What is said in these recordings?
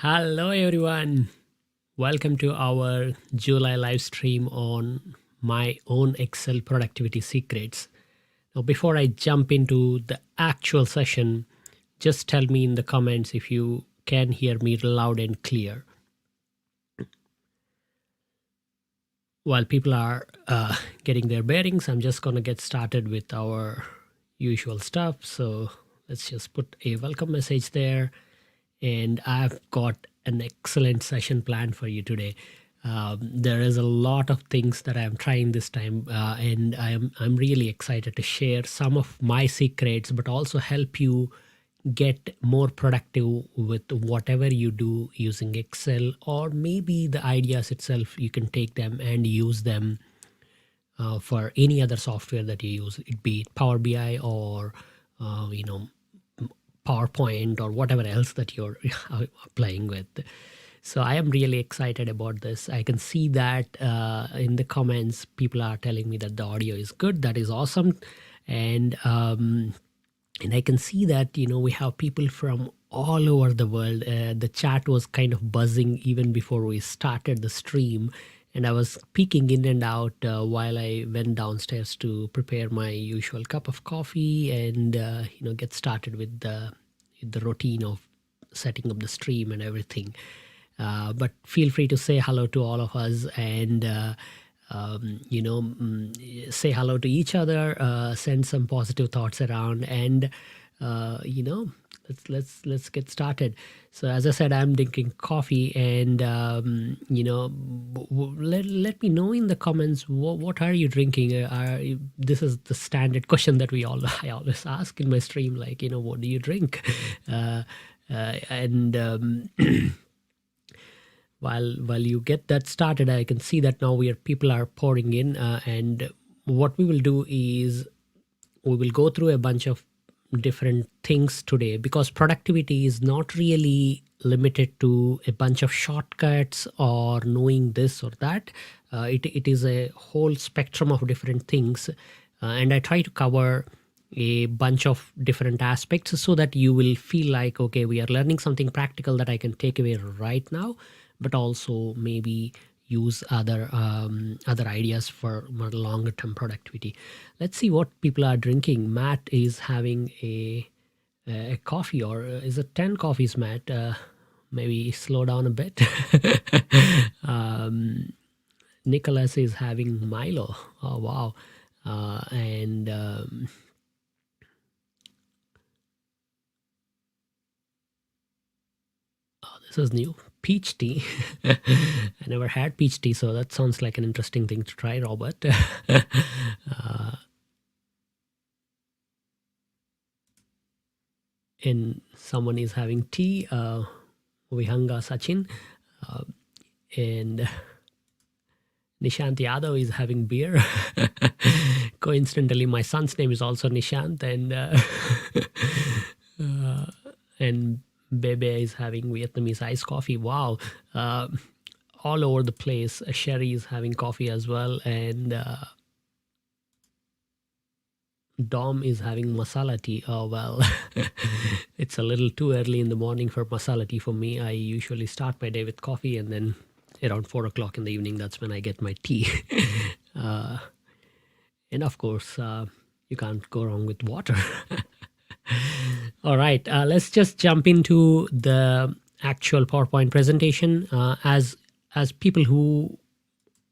Hello, everyone. Welcome to our July live stream on my own Excel productivity secrets. Now, before I jump into the actual session, just tell me in the comments if you can hear me loud and clear. While people are getting their bearings, I'm just going to get started with our usual stuff. So let's just put a welcome message there. And I've got an excellent session planned for you today. There is a lot of things that I'm trying this time, and I'm really excited to share some of my secrets, but also help you get more productive with whatever you do using Excel, or maybe the ideas itself you can take them and use them for any other software that you use, it be it Power BI or PowerPoint or whatever else that you're playing with. So I am really excited about this. I can see that in the comments, people are telling me that the audio is good. That is awesome. And I can see that, we have people from all over the world. The chat was kind of buzzing even before we started the stream. And I was peeking in and out while I went downstairs to prepare my usual cup of coffee and get started with the routine of setting up the stream and everything. But feel free to say hello to all of us and say hello to each other. Send some positive thoughts around, and let's get started. So as I said, I'm drinking coffee, and let me know in the comments what are you drinking. This is the standard question that I always ask in my stream, like what do you drink? While you get that started, I can see that now people are pouring in, and what we will do is we will go through a bunch of different things today, because productivity is not really limited to a bunch of shortcuts or knowing this or that. It is a whole spectrum of different things, and I try to cover a bunch of different aspects so that you will feel like, okay, we are learning something practical that I can take away right now, but also maybe use other ideas for more longer term productivity. Let's see what people are drinking. Matt is having a coffee, or is it 10 coffees, Matt? Maybe slow down a bit. Nicholas is having Milo. Oh, wow. And this is new. Peach tea. I never had peach tea, so that sounds like an interesting thing to try, Robert. And someone is having tea. Vihanga Sachin. And Nishant Yadav is having beer. Coincidentally, my son's name is also Nishant, and Bebe is having Vietnamese iced coffee. Wow. All over the place. Sherry is having coffee as well, and Dom is having masala tea. Oh, well, it's a little too early in the morning for masala tea for me. I usually start my day with coffee, and then around 4 o'clock in the evening, that's when I get my tea. And of course, you can't go wrong with water. All right, let's just jump into the actual PowerPoint presentation. As people who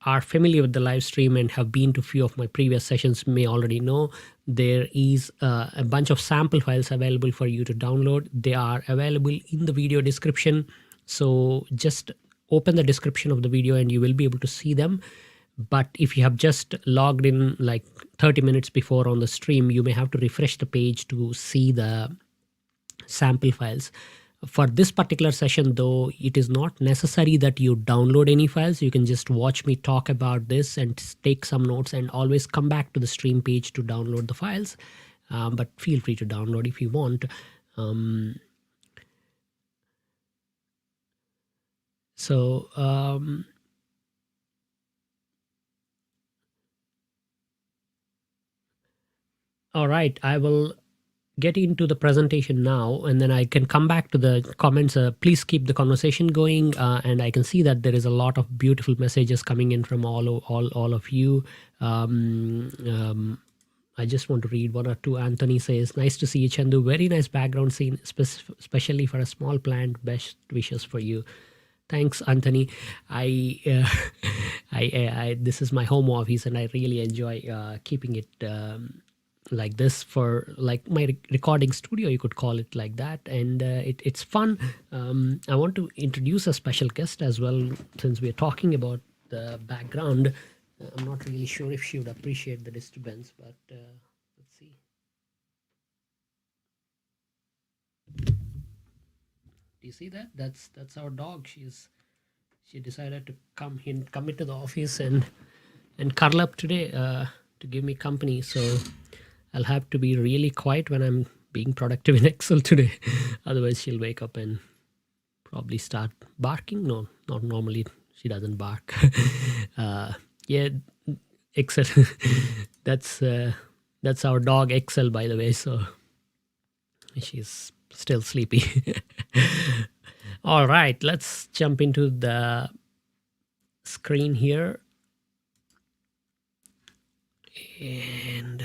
are familiar with the live stream and have been to few of my previous sessions may already know, there is a bunch of sample files available for you to download. They are available in the video description. So just open the description of the video and you will be able to see them. But if you have just logged in like 30 minutes before on the stream, you may have to refresh the page to see the sample files. For this particular session, though, it is not necessary that you download any files. You can just watch me talk about this and take some notes, and always come back to the stream page to download the files. But feel free to download if you want. All right, I will get into the presentation now, and then I can come back to the comments. Please keep the conversation going, and I can see that there is a lot of beautiful messages coming in from all of you. I just want to read one or two. Anthony says, "Nice to see you, Chandu. Very nice background scene, especially for a small plant. Best wishes for you." Thanks, Anthony. I, this is my home office, and I really enjoy keeping it like this, for like my recording studio, you could call it like that, and it's fun. I want to introduce a special guest as well, since we're talking about the background. I'm not really sure if she would appreciate the disturbance, but let's see. Do you see that? That's our dog. She decided to come into the office and curl up today to give me company. So I'll have to be really quiet when I'm being productive in Excel today. Otherwise, she'll wake up and probably start barking. No, not normally. She doesn't bark. Yeah, Excel. That's our dog Excel, by the way. So she's still sleepy. All right, let's jump into the screen here. And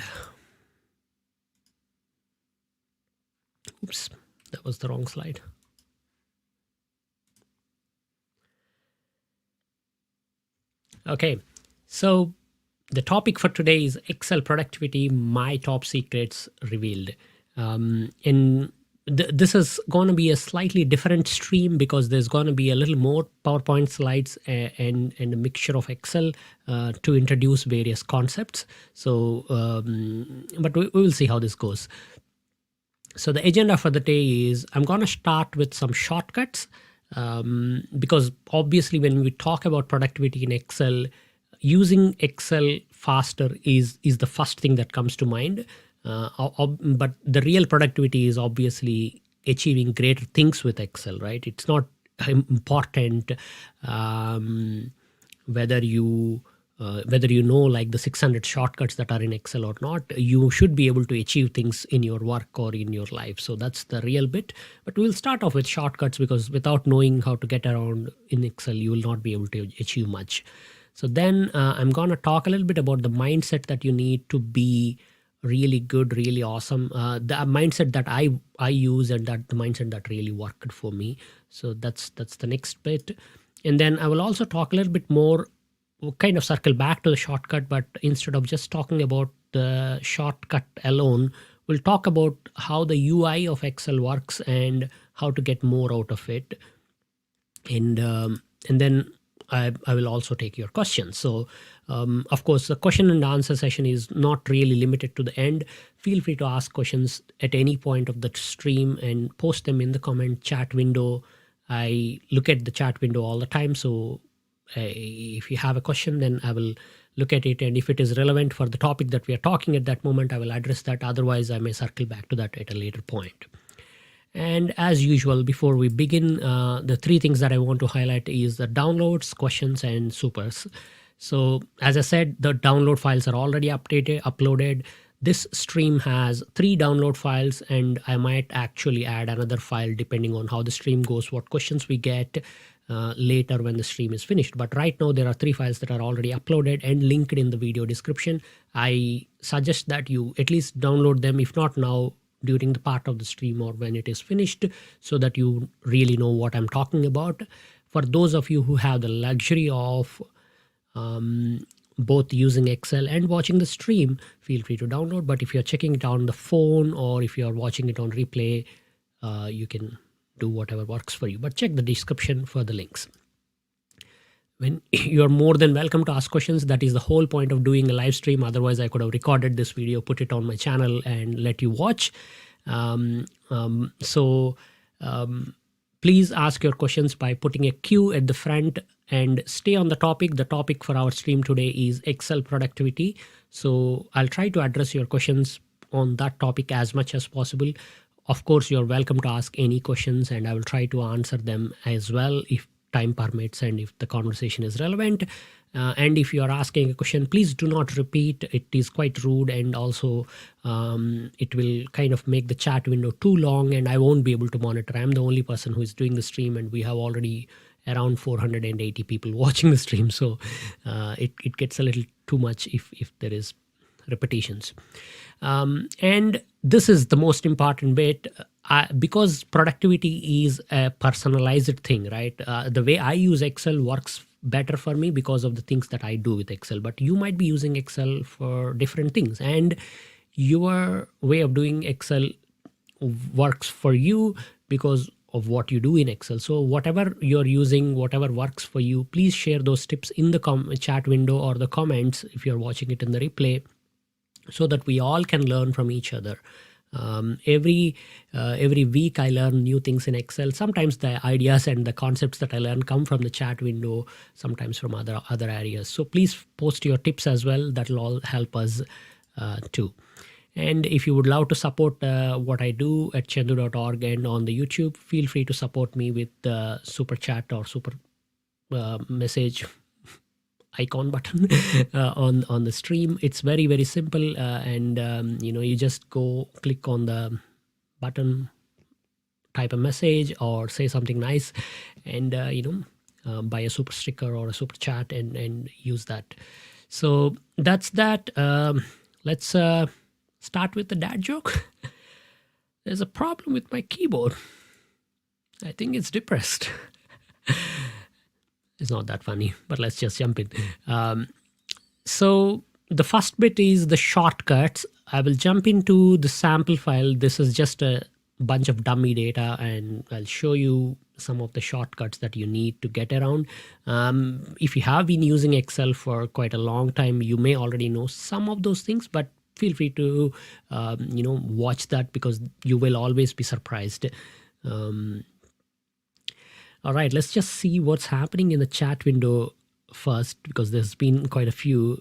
oops, that was the wrong slide. Okay, so the topic for today is Excel productivity, my top secrets revealed. And this is going to be a slightly different stream, because there's going to be a little more PowerPoint slides and a mixture of Excel to introduce various concepts. So, but we will see how this goes. So the agenda for the day is I'm going to start with some shortcuts, because obviously when we talk about productivity in Excel, using Excel faster is the first thing that comes to mind. But the real productivity is obviously achieving greater things with Excel, right? It's not important whether you know like the 600 shortcuts that are in Excel or not. You should be able to achieve things in your work or in your life. So that's the real bit. But we'll start off with shortcuts, because without knowing how to get around in Excel, you will not be able to achieve much. So then I'm going to talk a little bit about the mindset that you need to be really good, really awesome. The mindset that I use, and that the mindset that really worked for me. So that's the next bit. And then I will also talk a little bit more, we'll kind of circle back to the shortcut, but instead of just talking about the shortcut alone, we'll talk about how the UI of Excel works and how to get more out of it. And then I will also take your questions. So, of course, the question and answer session is not really limited to the end. Feel free to ask questions at any point of the stream and post them in the comment chat window. I look at the chat window all the time. So if you have a question, then I will look at it. And if it is relevant for the topic that we are talking at that moment, I will address that. Otherwise, I may circle back to that at a later point. And as usual, before we begin, the three things that I want to highlight is the downloads, questions, and supers. So as I said, the download files are already uploaded. This stream has 3 download files, and I might actually add another file depending on how the stream goes, what questions we get later when the stream is finished. But right now there are 3 files that are already uploaded and linked in the video description. I suggest that you at least download them, if not now, during the part of the stream or when it is finished, so that you really know what I'm talking about. For those of you who have the luxury of both using Excel and watching the stream, feel free to download. But if you're checking it on the phone or if you're watching it on replay, you can do whatever works for you. But check the description for the links. When you're more than welcome to ask questions. That is the whole point of doing a live stream. Otherwise, I could have recorded this video, put it on my channel, and let you watch. Please ask your questions by putting a Q at the front and stay on the topic. The topic for our stream today is Excel productivity. So I'll try to address your questions on that topic as much as possible. Of course, you're welcome to ask any questions, and I will try to answer them as well. time permits and if the conversation is relevant. And if you are asking a question, please do not repeat. It is quite rude, and also it will kind of make the chat window too long, and I won't be able to monitor. I'm the only person who is doing the stream, and we have already around 480 people watching the stream. So it gets a little too much if there is repetitions. And this is the most important bit, because productivity is a personalized thing, right? The way I use Excel works better for me because of the things that I do with Excel, but you might be using Excel for different things, and your way of doing Excel works for you because of what you do in Excel. So whatever you're using, whatever works for you, please share those tips in the chat window or the comments if you're watching it in the replay, so that we all can learn from each other. Every week I learn new things in Excel. Sometimes the ideas and the concepts that I learn come from the chat window, sometimes from other areas. So please post your tips as well. That will all help us too. And if you would love to support what I do at chandu.org and on the YouTube, feel free to support me with the super chat or super message icon button on the stream. It's very, very simple, and you just go click on the button, type a message or say something nice, and buy a super sticker or a super chat and use that. So that's that. Let's start with the dad joke. There's a problem with my keyboard. I think it's depressed. It's not that funny, but let's just jump in. So the first bit is the shortcuts. I will jump into the sample file. This is just a bunch of dummy data, and I'll show you some of the shortcuts that you need to get around. If you have been using Excel for quite a long time, you may already know some of those things, but feel free to watch that, because you will always be surprised. All right, let's just see what's happening in the chat window first, because there's been quite a few.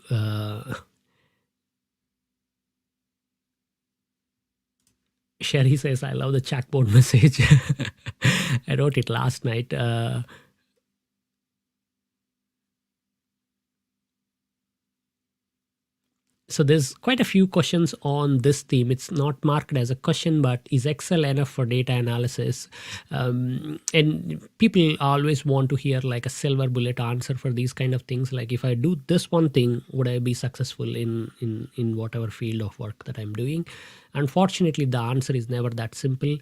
Sherry says, I love the chatbot message. I wrote it last night. So there's quite a few questions on this theme. It's not marked as a question, but is Excel enough for data analysis? And people always want to hear like a silver bullet answer for these kind of things. Like, if I do this one thing, would I be successful in whatever field of work that I'm doing? Unfortunately, the answer is never that simple.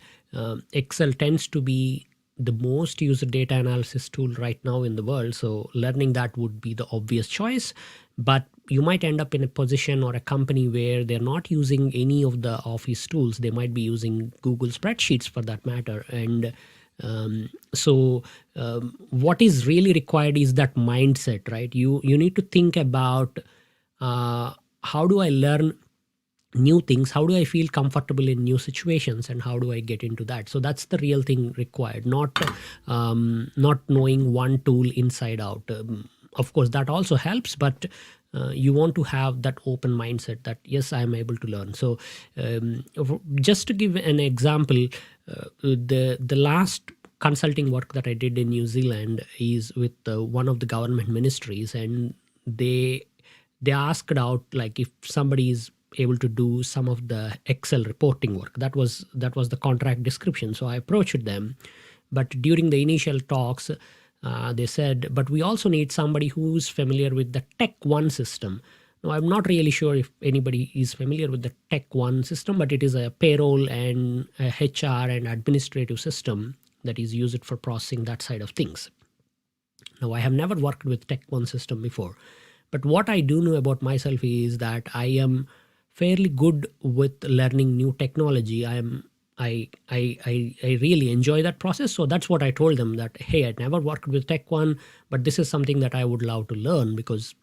Excel tends to be the most used data analysis tool right now in the world. So learning that would be the obvious choice. But you might end up in a position or a company where they're not using any of the Office tools. They might be using Google spreadsheets for that matter. And what is really required is that mindset, right? You need to think about how do I learn new things, how do I feel comfortable in new situations, and how do I get into that? So that's the real thing required, not knowing one tool inside out. Of course that also helps, but you want to have that open mindset that yes, I am able to learn. So just to give an example, the last consulting work that I did in New Zealand is with one of the government ministries, and they asked out like if somebody is able to do some of the Excel reporting work. That was the contract description. So I approached them, but during the initial talks, they said, but we also need somebody who's familiar with the Tech One system. Now, I'm not really sure if anybody is familiar with the Tech One system, but it is a payroll and a HR and administrative system that is used for processing that side of things. Now, I have never worked with Tech One system before, but what I do know about myself is that I am fairly good with learning new technology. I really enjoy that process. So that's what I told them, that, hey, I never worked with Tech One, but this is something that I would love to learn because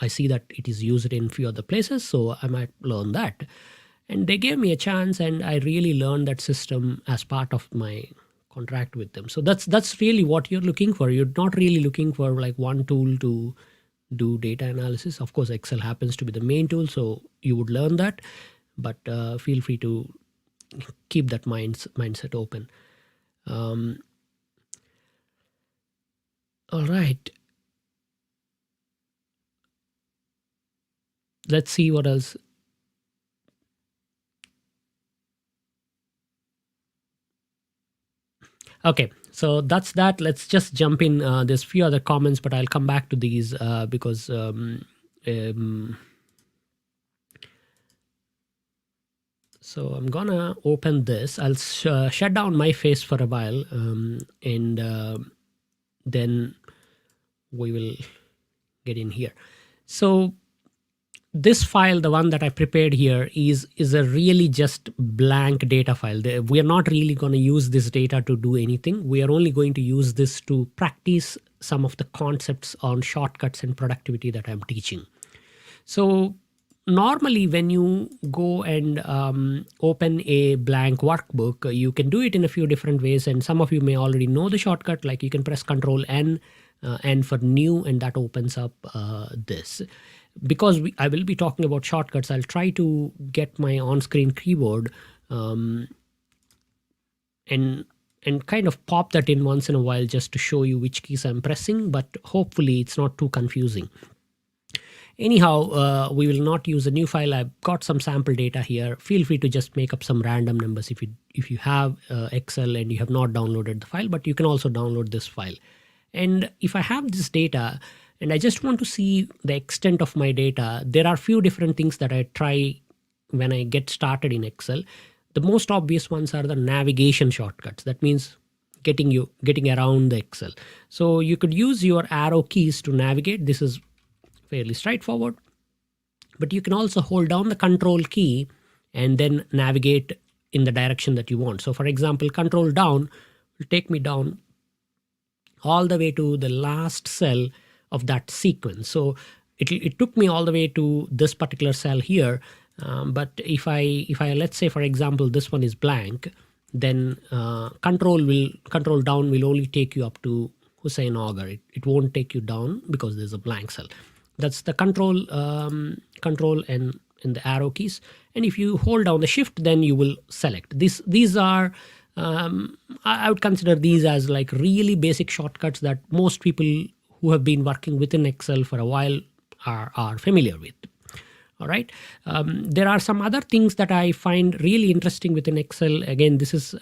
I see that it is used in few other places. So I might learn that. And they gave me a chance, and I really learned that system as part of my contract with them. So that's really what you're looking for. You're not really looking for like one tool to do data analysis. Of course, Excel happens to be the main tool, so you would learn that, but feel free to keep that mindset open. All right. Let's see what else. Okay, so that's that. Let's just jump in. There's few other comments, but I'll come back to these because so I'm gonna open this. I'll shut down my face for a while, and then we will get in here. So this file, the one that I prepared here, is a really just blank data file. We are not really going to use this data to do anything. We are only going to use this to practice some of the concepts on shortcuts and productivity that I'm teaching. So normally when you go and open a blank workbook, you can do it in a few different ways, and some of you may already know the shortcut, like you can press Control N for new, and that opens up this. Because I will be talking about shortcuts, I'll try to get my on-screen keyboard and kind of pop that in once in a while just to show you which keys I'm pressing, but hopefully it's not too confusing. Anyhow, we will not use a new file. I've got some sample data here. Feel free to just make up some random numbers if you have Excel and you have not downloaded the file, but you can also download this file. And if I have this data and I just want to see the extent of my data, there are a few different things that I try when I get started in Excel. The most obvious ones are the navigation shortcuts. That means getting around the Excel. So you could use your arrow keys to navigate. This is fairly straightforward. But you can also hold down the Control key and then navigate in the direction that you want. So for example, Control down will take me down all the way to the last cell of that sequence. So it took me all the way to this particular cell here. But if I let's say, for example, this one is blank, then control down will only take you up to Hussein Auger. It won't take you down because there's a blank cell. That's the control and the arrow keys. And if you hold down the shift, then you will select. These are I would consider these as like really basic shortcuts that most people who have been working within Excel for a while are familiar with. All right. There are some other things that I find really interesting within Excel. Again, this is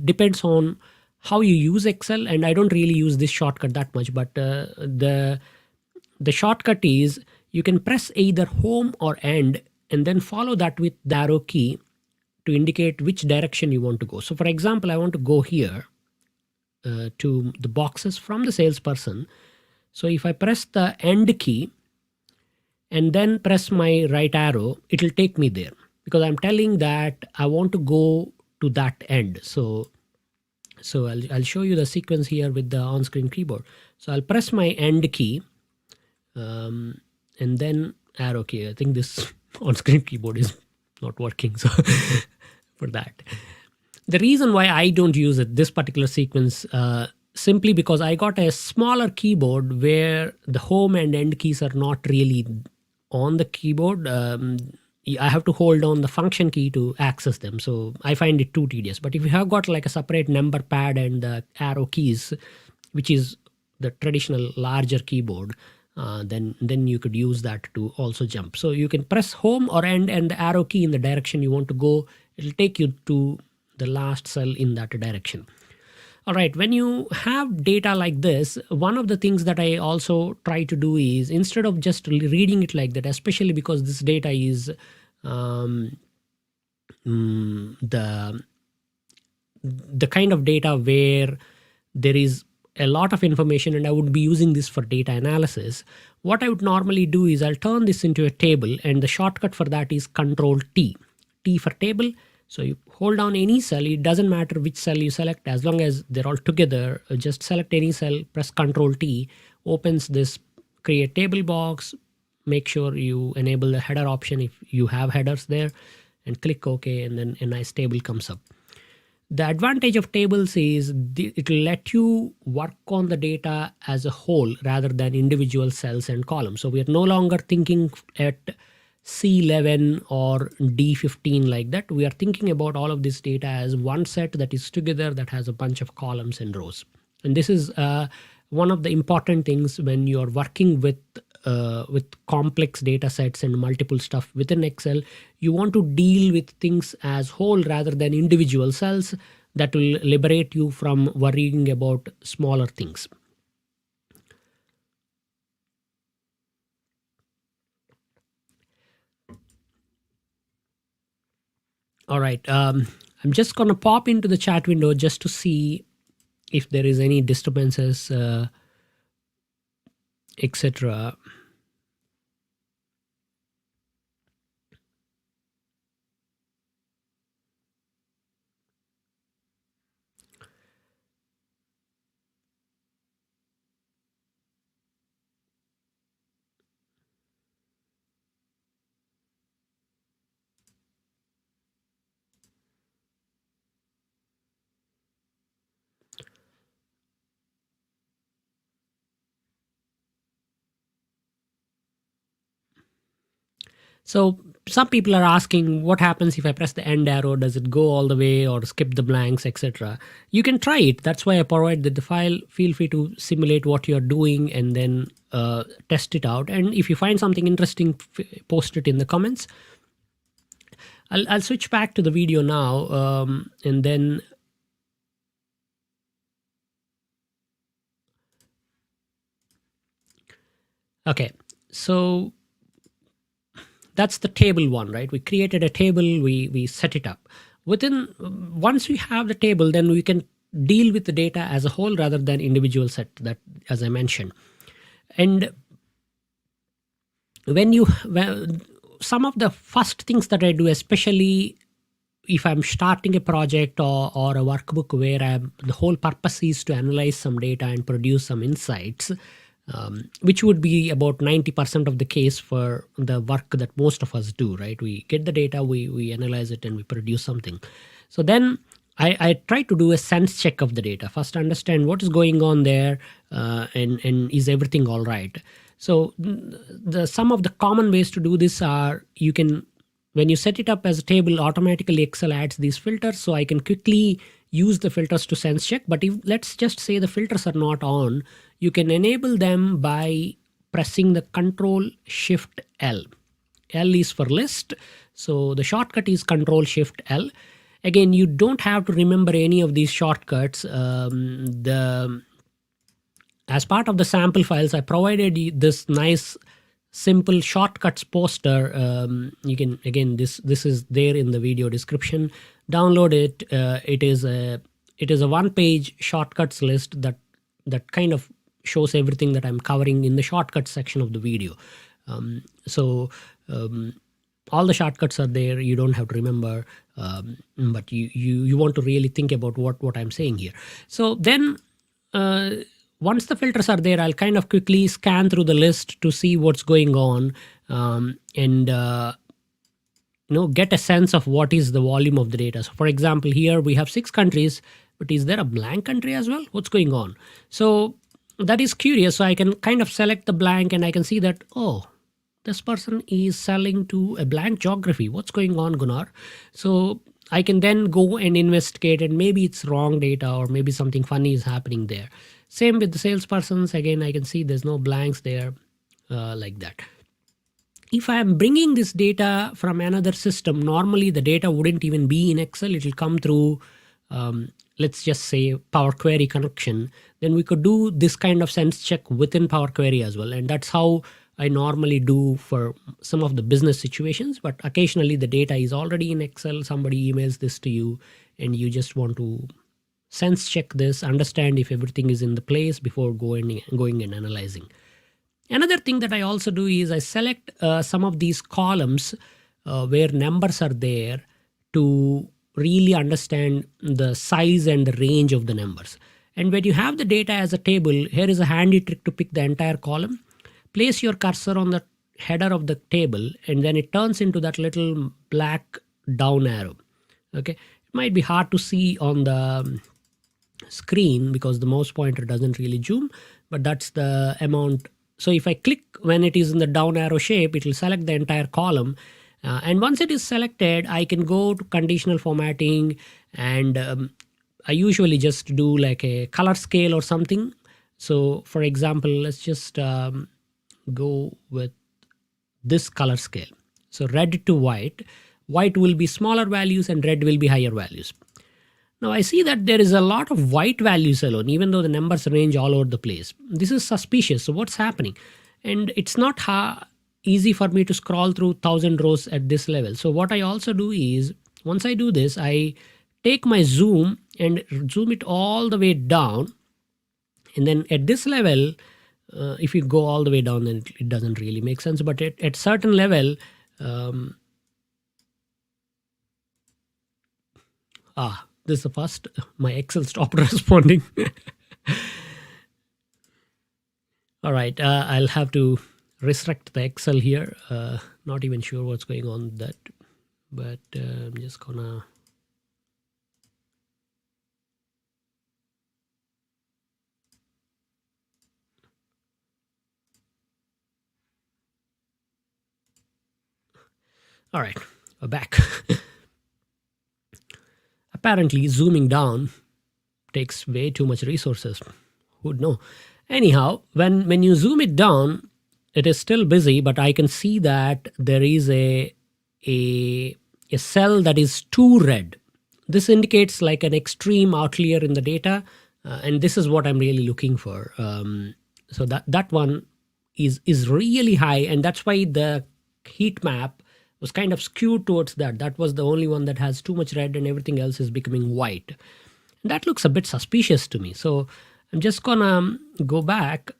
depends on how you use Excel, and I don't really use this shortcut that much. But the shortcut is you can press either Home or End, and then follow that with the arrow key to indicate which direction you want to go. So, for example, I want to go here to the boxes from the salesperson. So if I press the End key and then press my right arrow, it will take me there because I'm telling that I want to go to that end. So I'll show you the sequence here with the on-screen keyboard. So I'll press my End key and then arrow key. I think this on-screen keyboard is not working. So for that, the reason why I don't use it, this particular sequence, simply because I got a smaller keyboard where the Home and End keys are not really on the keyboard. I have to hold on the function key to access them. So I find it too tedious. But if you have got like a separate number pad and the arrow keys, which is the traditional larger keyboard, then you could use that to also jump. So you can press Home or End and the arrow key in the direction you want to go. It'll take you to the last cell in that direction. All right, when you have data like this, one of the things that I also try to do is, instead of just reading it like that, especially because this data is the kind of data where there is a lot of information and I would be using this for data analysis, what I would normally do is I'll turn this into a table, and the shortcut for that is Control T. T for table. So you hold down any cell, it doesn't matter which cell you select, as long as they're all together, just select any cell, press Control T, opens this create table box, make sure you enable the header option if you have headers there, and click OK, and then a nice table comes up. The advantage of tables is it will let you work on the data as a whole rather than individual cells and columns. So we are no longer thinking at C11 or D15 like that. We are thinking about all of this data as one set that is together that has a bunch of columns and rows. And this is one of the important things when you're working with complex data sets and multiple stuff within Excel. You want to deal with things as whole rather than individual cells. That will liberate you from worrying about smaller things. All right. I'm just going to pop into the chat window just to see if there is any disturbances, etc. So some people are asking what happens if I press the end arrow, does it go all the way or skip the blanks, etc. You can try it. That's why I provided the file. Feel free to simulate what you're doing and then test it out. And if you find something interesting, post it in the comments. I'll switch back to the video now and then okay, so that's the table one, right? We created a table, we set it up. Once we have the table, then we can deal with the data as a whole rather than individual set, that as I mentioned. And some of the first things that I do, especially if I'm starting a project or a workbook where the whole purpose is to analyze some data and produce some insights, which would be about 90% of the case for the work that most of us do, right? We get the data, we analyze it, and we produce something. So then I try to do a sense check of the data. First, understand what is going on there and is everything all right. So some of the common ways to do this are, you can, when you set it up as a table, automatically Excel adds these filters, so I can quickly use the filters to sense check. But if, let's just say, the filters are not on, you can enable them by pressing the Control Shift L. L is for list, so the shortcut is Control Shift L. Again, you don't have to remember any of these shortcuts. As part of the sample files, I provided this nice simple shortcuts poster. You can, again, this is there in the video description. Download it. It is a one-page shortcuts list that kind of shows everything that I'm covering in the shortcuts section of the video. All the shortcuts are there. You don't have to remember, but you want to really think about what I'm saying here. So then once the filters are there, I'll kind of quickly scan through the list to see what's going on and get a sense of what is the volume of the data. So for example, here we have 6 countries, but is there a blank country as well? What's going on? So that is curious. So I can kind of select the blank and I can see that, oh, this person is selling to a blank geography. What's going on, Gunnar? So I can then go and investigate, and maybe it's wrong data or maybe something funny is happening there. Same with the salespersons. Again, I can see there's no blanks there like that. If I'm bringing this data from another system, normally the data wouldn't even be in Excel. It will come through, let's just say, Power Query connection. Then we could do this kind of sense check within Power Query as well. And that's how I normally do for some of the business situations. But occasionally the data is already in Excel. Somebody emails this to you and you just want to sense check this, understand if everything is in the place before going and analyzing. Another thing that I also do is I select some of these columns where numbers are there to really understand the size and the range of the numbers. And when you have the data as a table, here is a handy trick to pick the entire column. Place your cursor on the header of the table and then it turns into that little black down arrow. Okay, it might be hard to see on the screen because the mouse pointer doesn't really zoom, but that's the amount. So if I click when it is in the down arrow shape, it will select the entire column. And once it is selected, I can go to conditional formatting and I usually just do like a color scale or something. So for example, let's just go with this color scale. So red to white. White will be smaller values and red will be higher values. Now I see that there is a lot of white values alone, even though the numbers range all over the place. This is suspicious. So what's happening? And it's not easy for me to scroll through 1,000 rows at this level. So what I also do is, once I do this, I take my zoom and zoom it all the way down. And then at this level, if you go all the way down, then it doesn't really make sense. But at certain level, this is the first. My Excel stopped responding. All right, I'll have to restrict the Excel here. Not even sure what's going on with that, but I'm just gonna. All right, we're back. Apparently, zooming down takes way too much resources. Who'd know? Anyhow, when you zoom it down, it is still busy, but I can see that there is a cell that is too red. This indicates like an extreme outlier in the data, and this is what I'm really looking for. So that one is really high, and that's why the heat map was kind of skewed towards that. That was the only one that has too much red, and everything else is becoming white. And that looks a bit suspicious to me. So I'm just gonna go back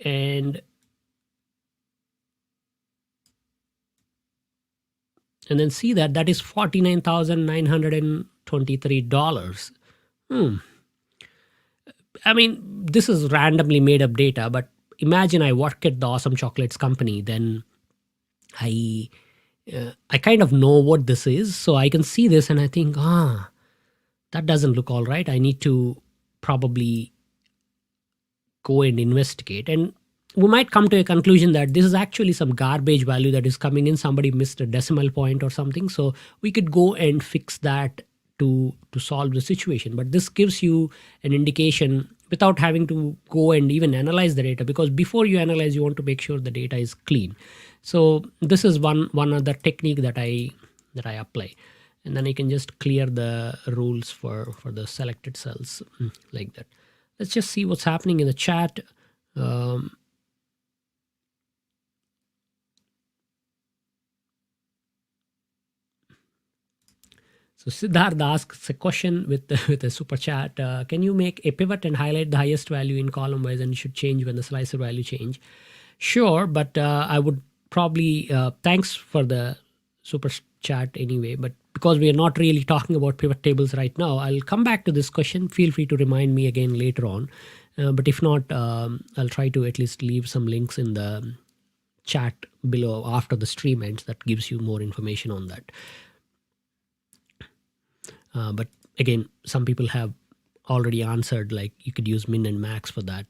and then see that is $49,923. I mean, this is randomly made up data, but imagine I work at the Awesome Chocolates company, then I kind of know what this is. So I can see this and I think, that doesn't look all right. I need to probably go and investigate. And we might come to a conclusion that this is actually some garbage value that is coming in. Somebody missed a decimal point or something. So we could go and fix that to solve the situation. But this gives you an indication without having to go and even analyze the data, because before you analyze, you want to make sure the data is clean. So this is one other technique that I apply. And then I can just clear the rules for the selected cells like that. Let's just see what's happening in the chat. So Siddharth asks a question with a super chat. Can you make a pivot and highlight the highest value in column wise, and it should change when the slicer value change? Sure, but I would probably, thanks for the super chat anyway, but because we are not really talking about pivot tables right now, I'll come back to this question. Feel free to remind me again later on. But if not, I'll try to at least leave some links in the chat below after the stream ends. That gives you more information on that. But again, some people have already answered, like you could use min and max for that.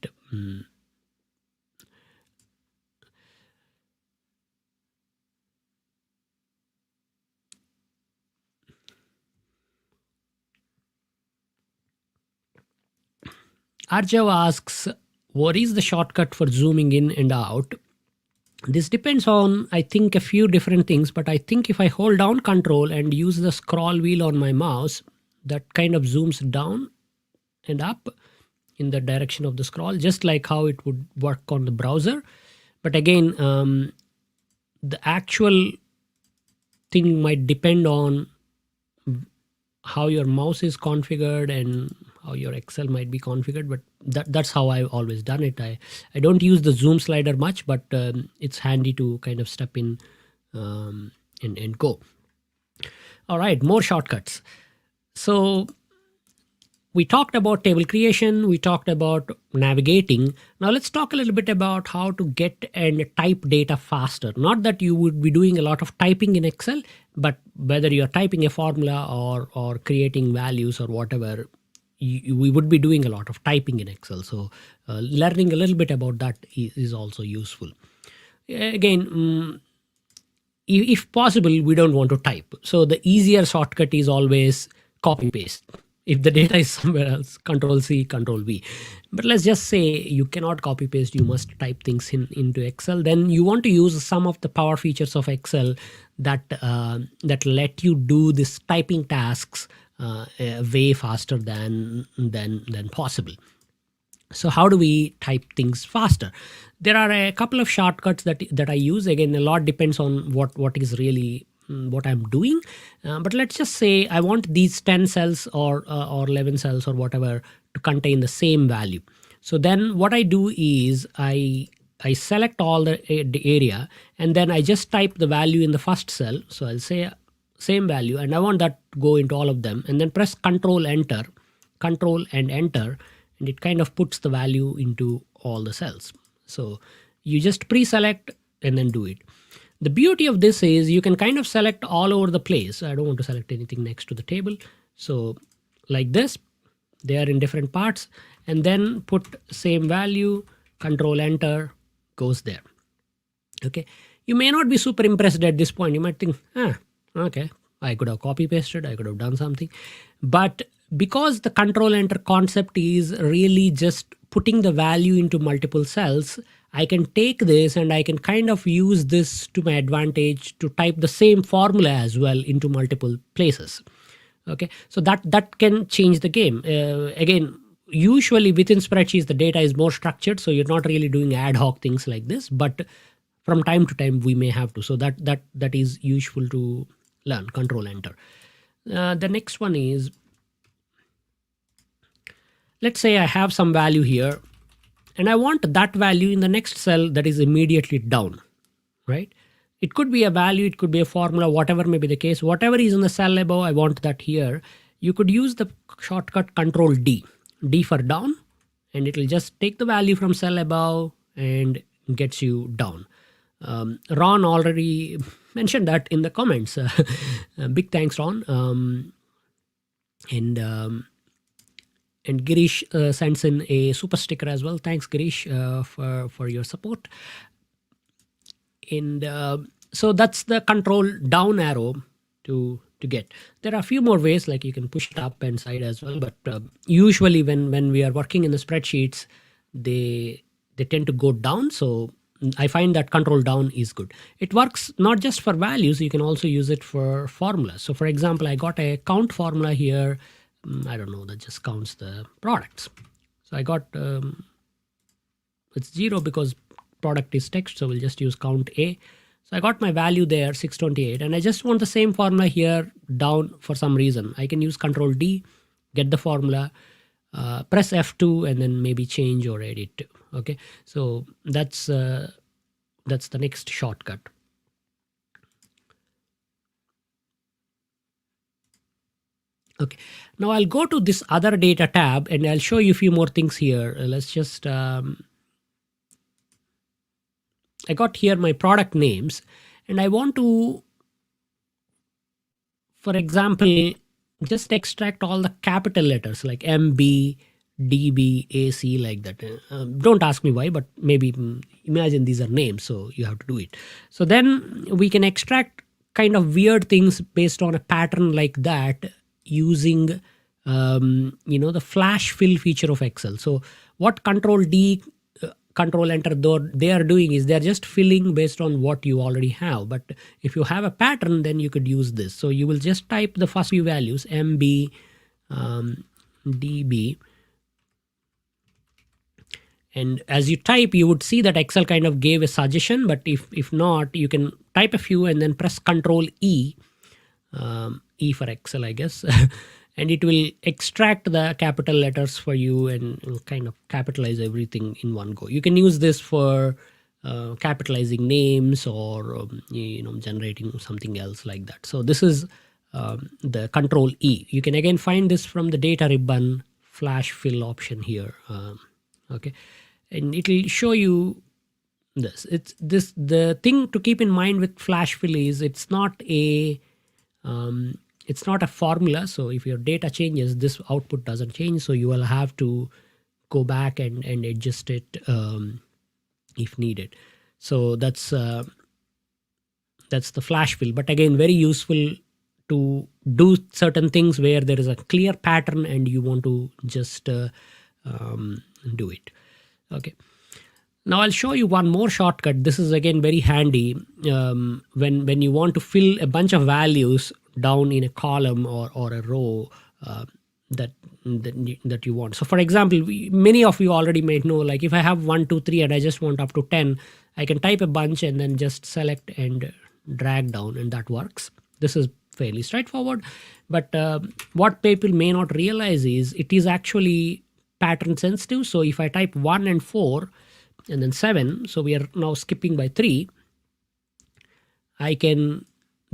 Arjav asks, what is the shortcut for zooming in and out? This depends on, I think, a few different things, but I think if I hold down control and use the scroll wheel on my mouse, that kind of zooms down and up in the direction of the scroll, just like how it would work on the browser. But again, the actual thing might depend on how your mouse is configured and how your Excel might be configured, but that's how I've always done it. I don't use the zoom slider much, but it's handy to kind of step in and go. All right, more shortcuts. So we talked about table creation, we talked about navigating. Now let's talk a little bit about how to get and type data faster. Not that you would be doing a lot of typing in Excel, but whether you're typing a formula or creating values or whatever, we would be doing a lot of typing in Excel. So learning a little bit about that is also useful. Again, if possible, we don't want to type. So the easier shortcut is always copy paste. If the data is somewhere else, control C, control V. But let's just say you cannot copy paste, you must type things into Excel. Then you want to use some of the power features of Excel that let you do this typing tasks way faster than possible. So how do we type things faster? There are a couple of shortcuts that I use. Again, a lot depends on what is really what I'm doing. But let's just say I want these 10 cells or 11 cells or whatever to contain the same value. So then what I do is I select all the area, and then I just type the value in the first cell. So I'll say same value, and I want that to go into all of them, and then press control and enter, and it kind of puts the value into all the cells. So you just pre-select and then do it. The beauty of this is you can kind of select all over the place. I don't want to select anything next to the table. So like this, they are in different parts, and then put same value, control enter, goes there. Okay. You may not be super impressed at this point. You might think, okay, I could have copy pasted, I could have done something. But because the control enter concept is really just putting the value into multiple cells, I can take this and I can kind of use this to my advantage to type the same formula as well into multiple places. Okay, so that can change the game. Again, usually within spreadsheets, the data is more structured, so you're not really doing ad hoc things like this, but from time to time we may have to. So that is useful to learn, control enter. The next one is, let's say I have some value here and I want that value in the next cell that is immediately down, right? It could be a value, it could be a formula, whatever may be the case. Whatever is in the cell above, I want that here. You could use the shortcut control D for down, and it will just take the value from cell above and gets you down. Ron already mentioned that in the comments. Big thanks, Ron. And Girish sends in a super sticker as well. Thanks, Girish, for your support. And so that's the control down arrow to get. There are a few more ways, like you can push it up and side as well. But usually when we are working in the spreadsheets, they tend to go down. So I find that control down is good. It works not just for values, you can also use it for formulas. So for example, I got a count formula here. I don't know, that just counts the products. So I got, it's 0 because product is text, so we'll just use count A. So I got my value there, 628, and I just want the same formula here down for some reason. I can use control D, get the formula, press F2, and then maybe change or edit. Okay, so that's the next shortcut. Okay, now I'll go to this other data tab and I'll show you a few more things here. Let's just, I got here my product names, and I want to, for example, just extract all the capital letters like MB, DB, AC, like that. Don't ask me why, but maybe imagine these are names, so you have to do it. So then we can extract kind of weird things based on a pattern like that using the flash fill feature of Excel. So what control D, control enter, they are doing is they're just filling based on what you already have. But if you have a pattern, then you could use this. So you will just type the first few values, MB, DB. And as you type, you would see that Excel kind of gave a suggestion, but if not, you can type a few and then press Control E, E for Excel, I guess, and it will extract the capital letters for you and kind of capitalize everything in one go. You can use this for capitalizing names or generating something else like that. So this is the Control E. You can again find this from the data ribbon flash fill option here. Okay. And it will show you this. The thing to keep in mind with flash fill is it's not a formula. So if your data changes, this output doesn't change. So you will have to go back and adjust it if needed. So that's the flash fill. But again, very useful to do certain things where there is a clear pattern and you want to just do it. Okay. Now I'll show you one more shortcut. This is again very handy when you want to fill a bunch of values down in a column or a row that you want. So for example, many of you already might know, like if I have 1, 2, 3 and I just want up to 10, I can type a bunch and then just select and drag down, and that works. This is fairly straightforward, but what people may not realize is it is actually pattern sensitive. So if I type 1 and 4 and then 7, so we are now skipping by 3, I can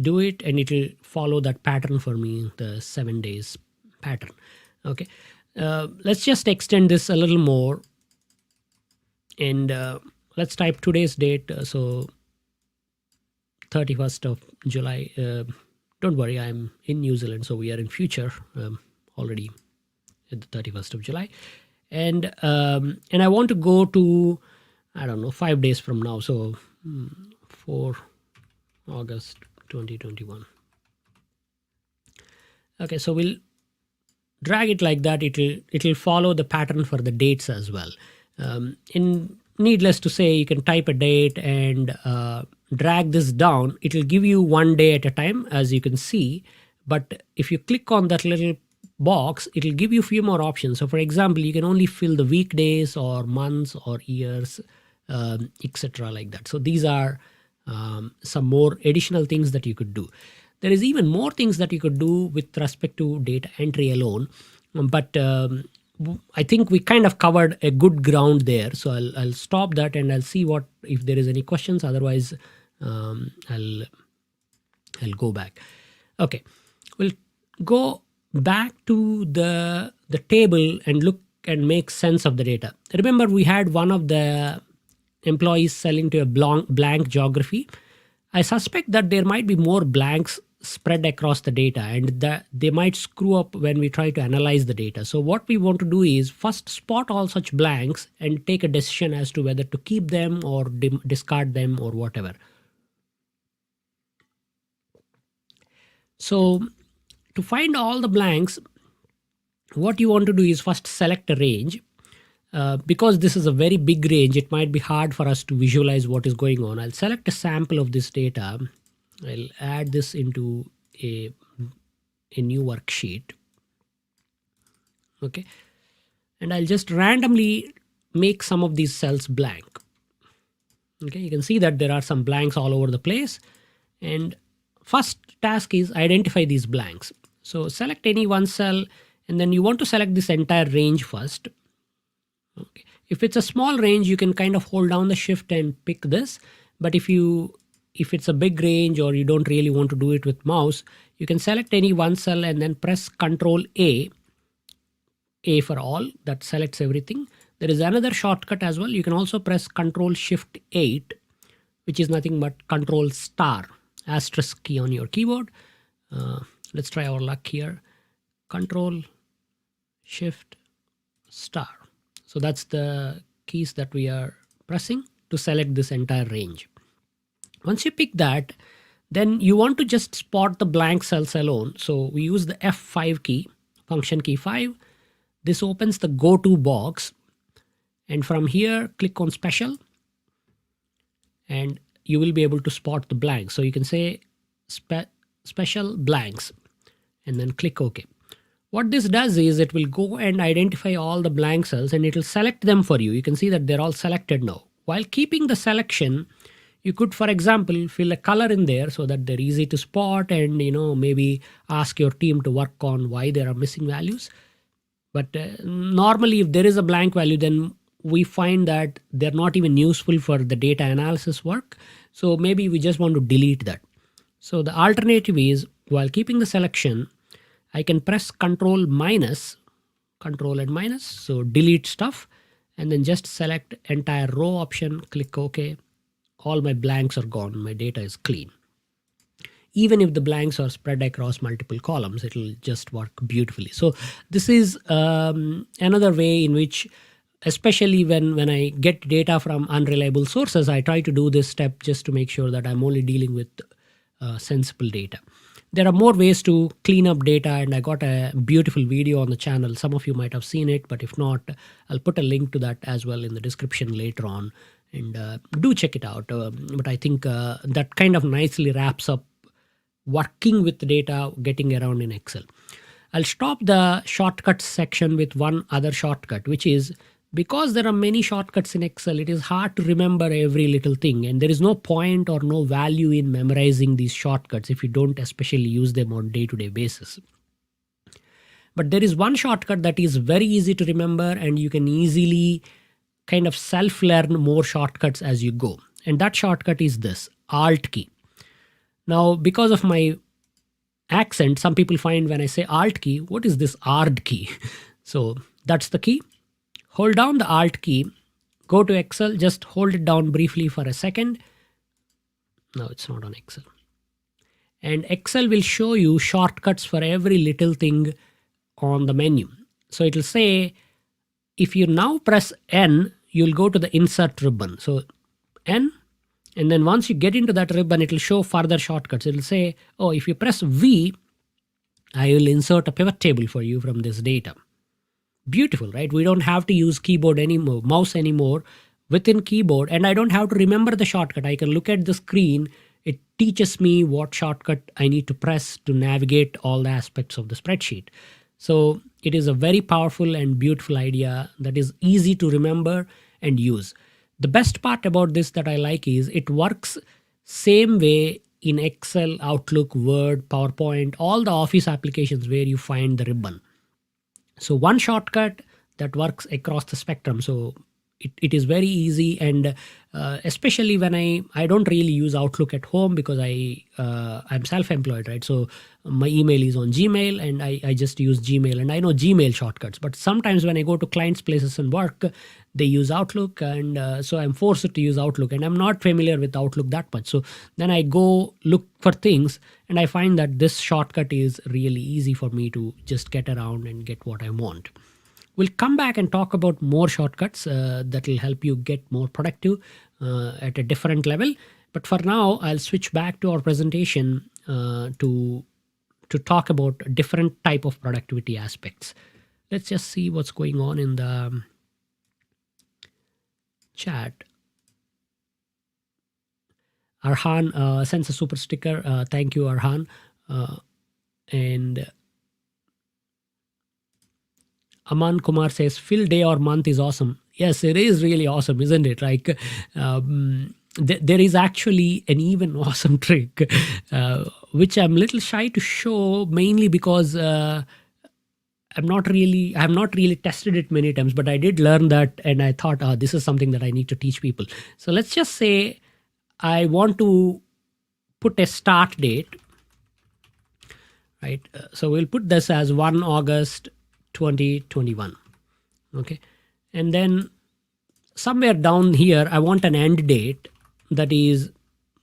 do it and it will follow that pattern for me, the 7 days pattern. Okay, let's just extend this a little more, and let's type today's date. So 31st of July. Don't worry, I'm in New Zealand, so we are in future already at the 31st of July, and I want to go to, I don't know, 5 days from now. So 4 August 2021. Okay, so we'll drag it like that. It'll follow the pattern for the dates as well. In needless to say, you can type a date and drag this down. It'll give you 1 day at a time, as you can see. But if you click on that little box, it'll give you a few more options. So for example, you can only fill the weekdays or months or years, etc. like that. So these are some more additional things that you could do. There is even more things that you could do with respect to data entry alone, but I think we kind of covered a good ground there. So I'll stop that and I'll see what if there is any questions. Otherwise, I'll go back. Okay, we'll go back to the table and look and make sense of the data. Remember, we had one of the employees selling to a blank geography. I suspect that there might be more blanks spread across the data, and that they might screw up when we try to analyze the data. So what we want to do is first spot all such blanks and take a decision as to whether to keep them or discard them or whatever. So to find all the blanks, what you want to do is first select a range. Because this is a very big range, it might be hard for us to visualize what is going on. I'll select a sample of this data. I'll add this into a new worksheet. Okay. And I'll just randomly make some of these cells blank. Okay. You can see that there are some blanks all over the place. And first task is identify these blanks. So select any one cell, and then you want to select this entire range first. Okay. If it's a small range, you can kind of hold down the shift and pick this. But if it's a big range or you don't really want to do it with mouse, you can select any one cell and then press Control A for all. That selects everything. There is another shortcut as well. You can also press Control Shift 8, which is nothing but Control star, asterisk key on your keyboard. Let's try our luck here. Control Shift star. So that's the keys that we are pressing to select this entire range. Once you pick that, then you want to just spot the blank cells alone. So we use the F5 key, function key 5. This opens the go to box. And from here, click on special. And you will be able to spot the blanks. So you can say special blanks and then click OK. What this does is it will go and identify all the blank cells and it will select them for you. You can see that they're all selected now. While keeping the selection, you could, for example, fill a color in there so that they're easy to spot, and maybe ask your team to work on why there are missing values. But normally if there is a blank value, then we find that they're not even useful for the data analysis work. So maybe we just want to delete that. So the alternative is, while keeping the selection, I can press Control and minus, so delete stuff, and then just select entire row option, click OK. All my blanks are gone. My data is clean. Even if the blanks are spread across multiple columns, it will just work beautifully. So this is another way in which, especially when I get data from unreliable sources, I try to do this step just to make sure that I'm only dealing with sensible data. There are more ways to clean up data, and I got a beautiful video on the channel. Some of you might have seen it, but if not, I'll put a link to that as well in the description later on, and do check it out. But I think that kind of nicely wraps up working with data, getting around in Excel. I'll stop the shortcuts section with one other shortcut, which is, because there are many shortcuts in Excel, it is hard to remember every little thing, and there is no point or no value in memorizing these shortcuts if you don't especially use them on day-to-day basis. But there is one shortcut that is very easy to remember, and you can easily kind of self-learn more shortcuts as you go. And that shortcut is this, Alt key. Now, because of my accent, some people find when I say Alt key, what is this ARD key? So that's the key. Hold down the Alt key, go to Excel, just hold it down briefly for a second. No, it's not on Excel. And Excel will show you shortcuts for every little thing on the menu. So it will say, if you now press N, you'll go to the insert ribbon. So N, and then once you get into that ribbon, it will show further shortcuts. It will say, oh, if you press V, I will insert a pivot table for you from this data. Beautiful, right? We don't have to use keyboard anymore, mouse anymore within keyboard, and I don't have to remember the shortcut. I can look at the screen. It teaches me what shortcut I need to press to navigate all the aspects of the spreadsheet. So it is a very powerful and beautiful idea that is easy to remember and use. The best part about this that I like is it works same way in Excel, Outlook, Word, PowerPoint, all the Office applications where you find the ribbon. So one shortcut that works across the spectrum. So it is very easy, and especially when I don't really use Outlook at home because I'm self-employed, right? So my email is on Gmail, and I just use Gmail, and I know Gmail shortcuts. But sometimes when I go to clients' places and work, they use Outlook, and so I'm forced to use Outlook, and I'm not familiar with Outlook that much. So then I go look for things, and I find that this shortcut is really easy for me to just get around and get what I want. We'll come back and talk about more shortcuts that will help you get more productive at a different level. But for now, I'll switch back to our presentation to talk about different type of productivity aspects. Let's just see what's going on in the chat. Arhan sends a super sticker. Thank you, Arhan. And Aman Kumar says, fill day or month is awesome. Yes, it is really awesome, isn't it? Like, there is actually an even awesome trick, which I'm a little shy to show, mainly because I have not really tested it many times, but I did learn that, and I thought, this is something that I need to teach people. So let's just say I want to put a start date, right? So we'll put this as 1 August 2021. Okay. And then somewhere down here, I want an end date that is,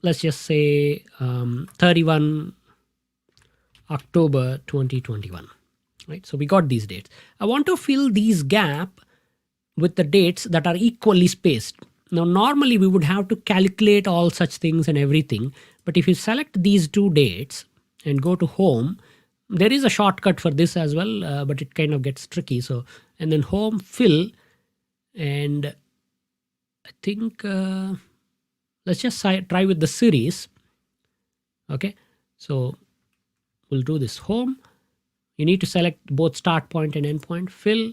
let's just say 31 October 2021. Right. So we got these dates. I want to fill these gap with the dates that are equally spaced. Now, normally we would have to calculate all such things and everything. But if you select these two dates and go to home, there is a shortcut for this as well, but it kind of gets tricky. So, and then home, fill, and I think let's just try with the series. Okay, so we'll do this home. You need to select both start point and end point, fill,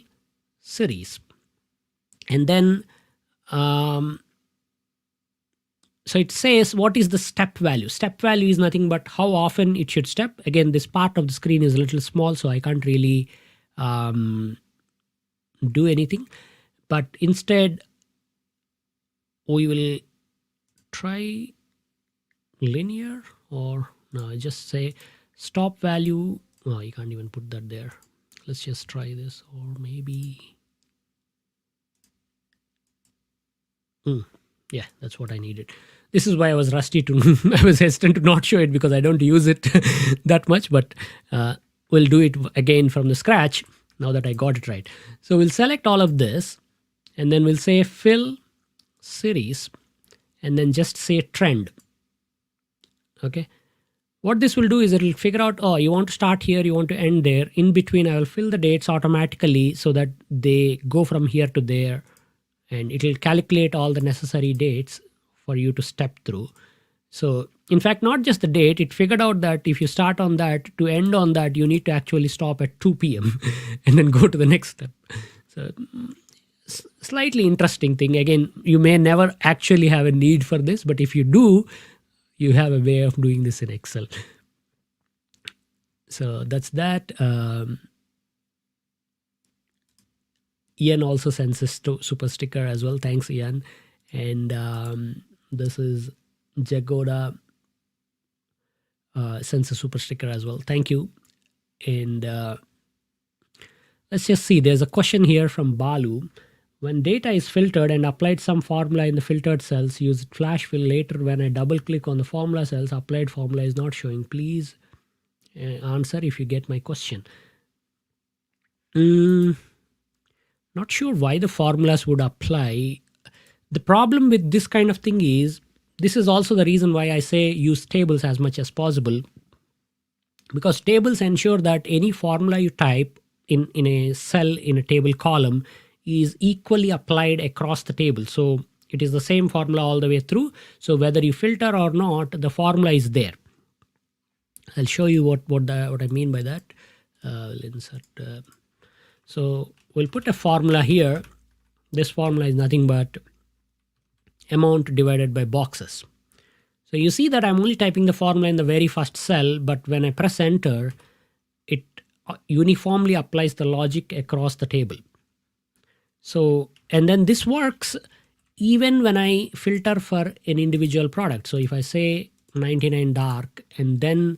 series. And then, so it says, what is the step value? Step value is nothing but how often it should step. Again, this part of the screen is a little small, so I can't really do anything. But instead, we will try linear, or no, just say stop value. Oh, you can't even put that there. Let's just try this, or maybe. Yeah, that's what I needed. This is why I was rusty I was hesitant to not show it because I don't use it that much, but we'll do it again from the scratch now that I got it right. So we'll select all of this, and then we'll say fill series, and then just say trend. Okay. What this will do is it will figure out, oh, you want to start here, you want to end there. In between, I will fill the dates automatically so that they go from here to there. And it will calculate all the necessary dates for you to step through. So in fact, not just the date, it figured out that if you start on that, to end on that, you need to actually stop at 2 p.m. and then go to the next step. So slightly interesting thing. Again, you may never actually have a need for this, but if you do, you have a way of doing this in Excel. So that's that. Ian also sends a super sticker as well. Thanks, Ian. And this is Jagoda sends a super sticker as well. Thank you. And let's just see. There's a question here from Balu. When data is filtered and applied some formula in the filtered cells, use flash fill later. When I double click on the formula cells, applied formula is not showing. Please answer if you get my question. Not sure why the formulas would apply. The problem with this kind of thing is, this is also the reason why I say use tables as much as possible. Because tables ensure that any formula you type in a cell in a table column is equally applied across the table. So it is the same formula all the way through. So whether you filter or not, the formula is there. I'll show you what I mean by that. We'll insert. So we'll put a formula here. This formula is nothing but amount divided by boxes. So you see that I'm only typing the formula in the very first cell, but when I press enter, it uniformly applies the logic across the table. So, and then this works even when I filter for an individual product. So if I say 99 dark and then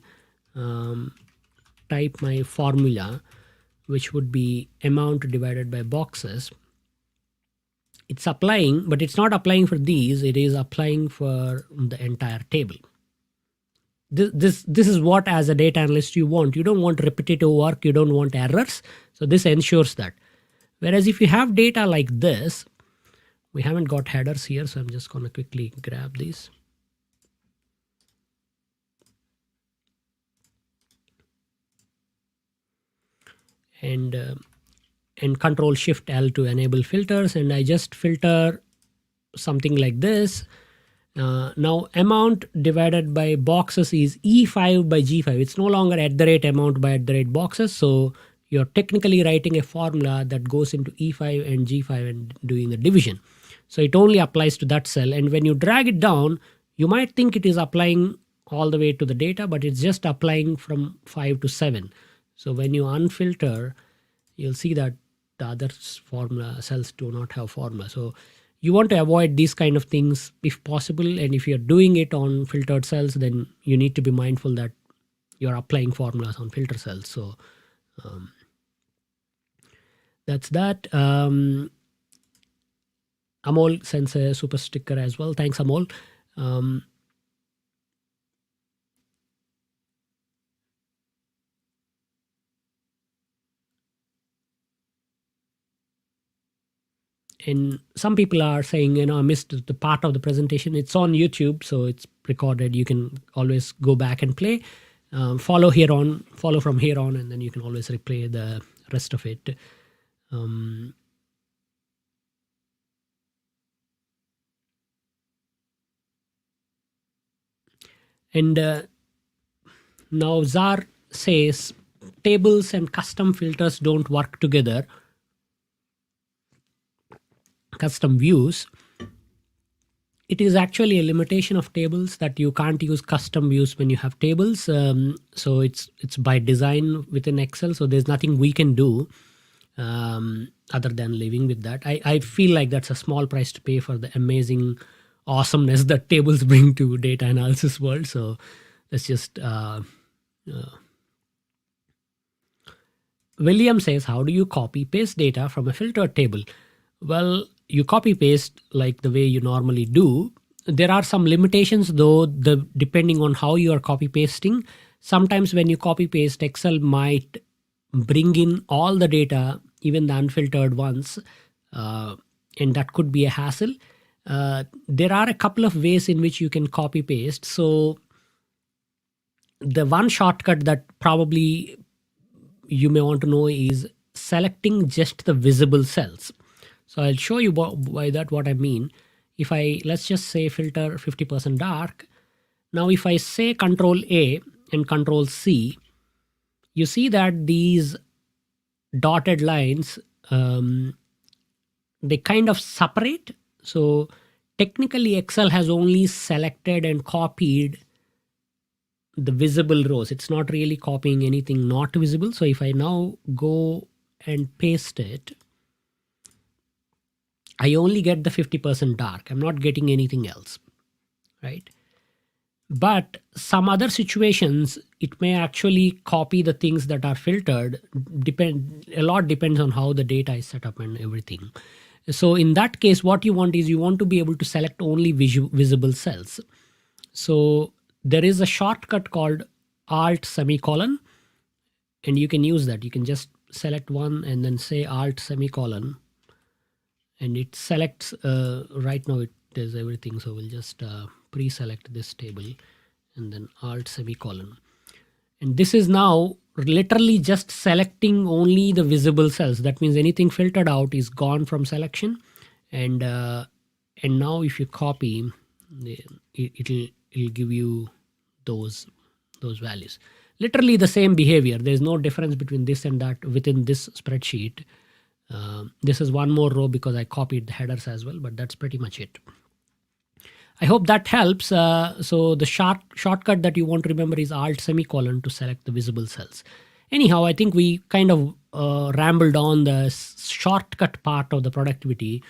type my formula, which would be amount divided by boxes, it's applying, but it's not applying for these, it is applying for the entire table. This is what, as a data analyst, you want. You don't want repetitive work, you don't want errors. So this ensures that. Whereas if you have data like this, we haven't got headers here, so I'm just going to quickly grab these. And Control Shift L to enable filters, and I just filter something like this. Now amount divided by boxes is E5 by G5. It's no longer @amount by @boxes. So you're technically writing a formula that goes into E5 and G5 and doing the division. So it only applies to that cell. And when you drag it down, you might think it is applying all the way to the data, but it's just applying from 5 to 7. So when you unfilter, you'll see that the other formula cells do not have formula. So you want to avoid these kind of things if possible. And if you're doing it on filtered cells, then you need to be mindful that you're applying formulas on filter cells. So that's that. Amol sends a super sticker as well. Thanks, Amol. And some people are saying, I missed the part of the presentation. It's on YouTube, so it's recorded. You can always go back and play. Follow from here on, and then you can always replay the rest of it. Now Zar says tables and custom filters don't work together. Custom views. It is actually a limitation of tables that you can't use custom views when you have tables. So it's by design within Excel. So there's nothing we can do other than living with that. I feel like that's a small price to pay for the amazing awesomeness that tables bring to data analysis world. So let's just William says, how do you copy paste data from a filtered table? Well, you copy paste like the way you normally do. There are some limitations though, depending on how you are copy pasting. Sometimes when you copy paste, Excel might bring in all the data, even the unfiltered ones, and that could be a hassle. There are a couple of ways in which you can copy paste. So the one shortcut that probably you may want to know is selecting just the visible cells. So I'll show you by that what I mean. If let's just say filter 50% dark. Now if I say Control A and Control C, you see that these dotted lines, they kind of separate. So technically Excel has only selected and copied the visible rows. It's not really copying anything not visible. So if I now go and paste it, I only get the 50% dark. I'm not getting anything else, right? But some other situations, it may actually copy the things that are filtered. A lot depends on how the data is set up and everything. So in that case, what you want is you want to be able to select only visible cells. So there is a shortcut called Alt semicolon, and you can use that. You can just select one and then say Alt semicolon, and it selects, right now it does everything. So we'll just pre-select this table and then Alt semicolon. And this is now literally just selecting only the visible cells. That means anything filtered out is gone from selection. And now if you copy, it'll give you those values. Literally the same behavior. There's no difference between this and that within this spreadsheet. This is one more row because I copied the headers as well, but that's pretty much it. I hope that helps. So the shortcut that you want to remember is Alt semicolon to select the visible cells. Anyhow, I think we kind of rambled on the shortcut part of the productivity,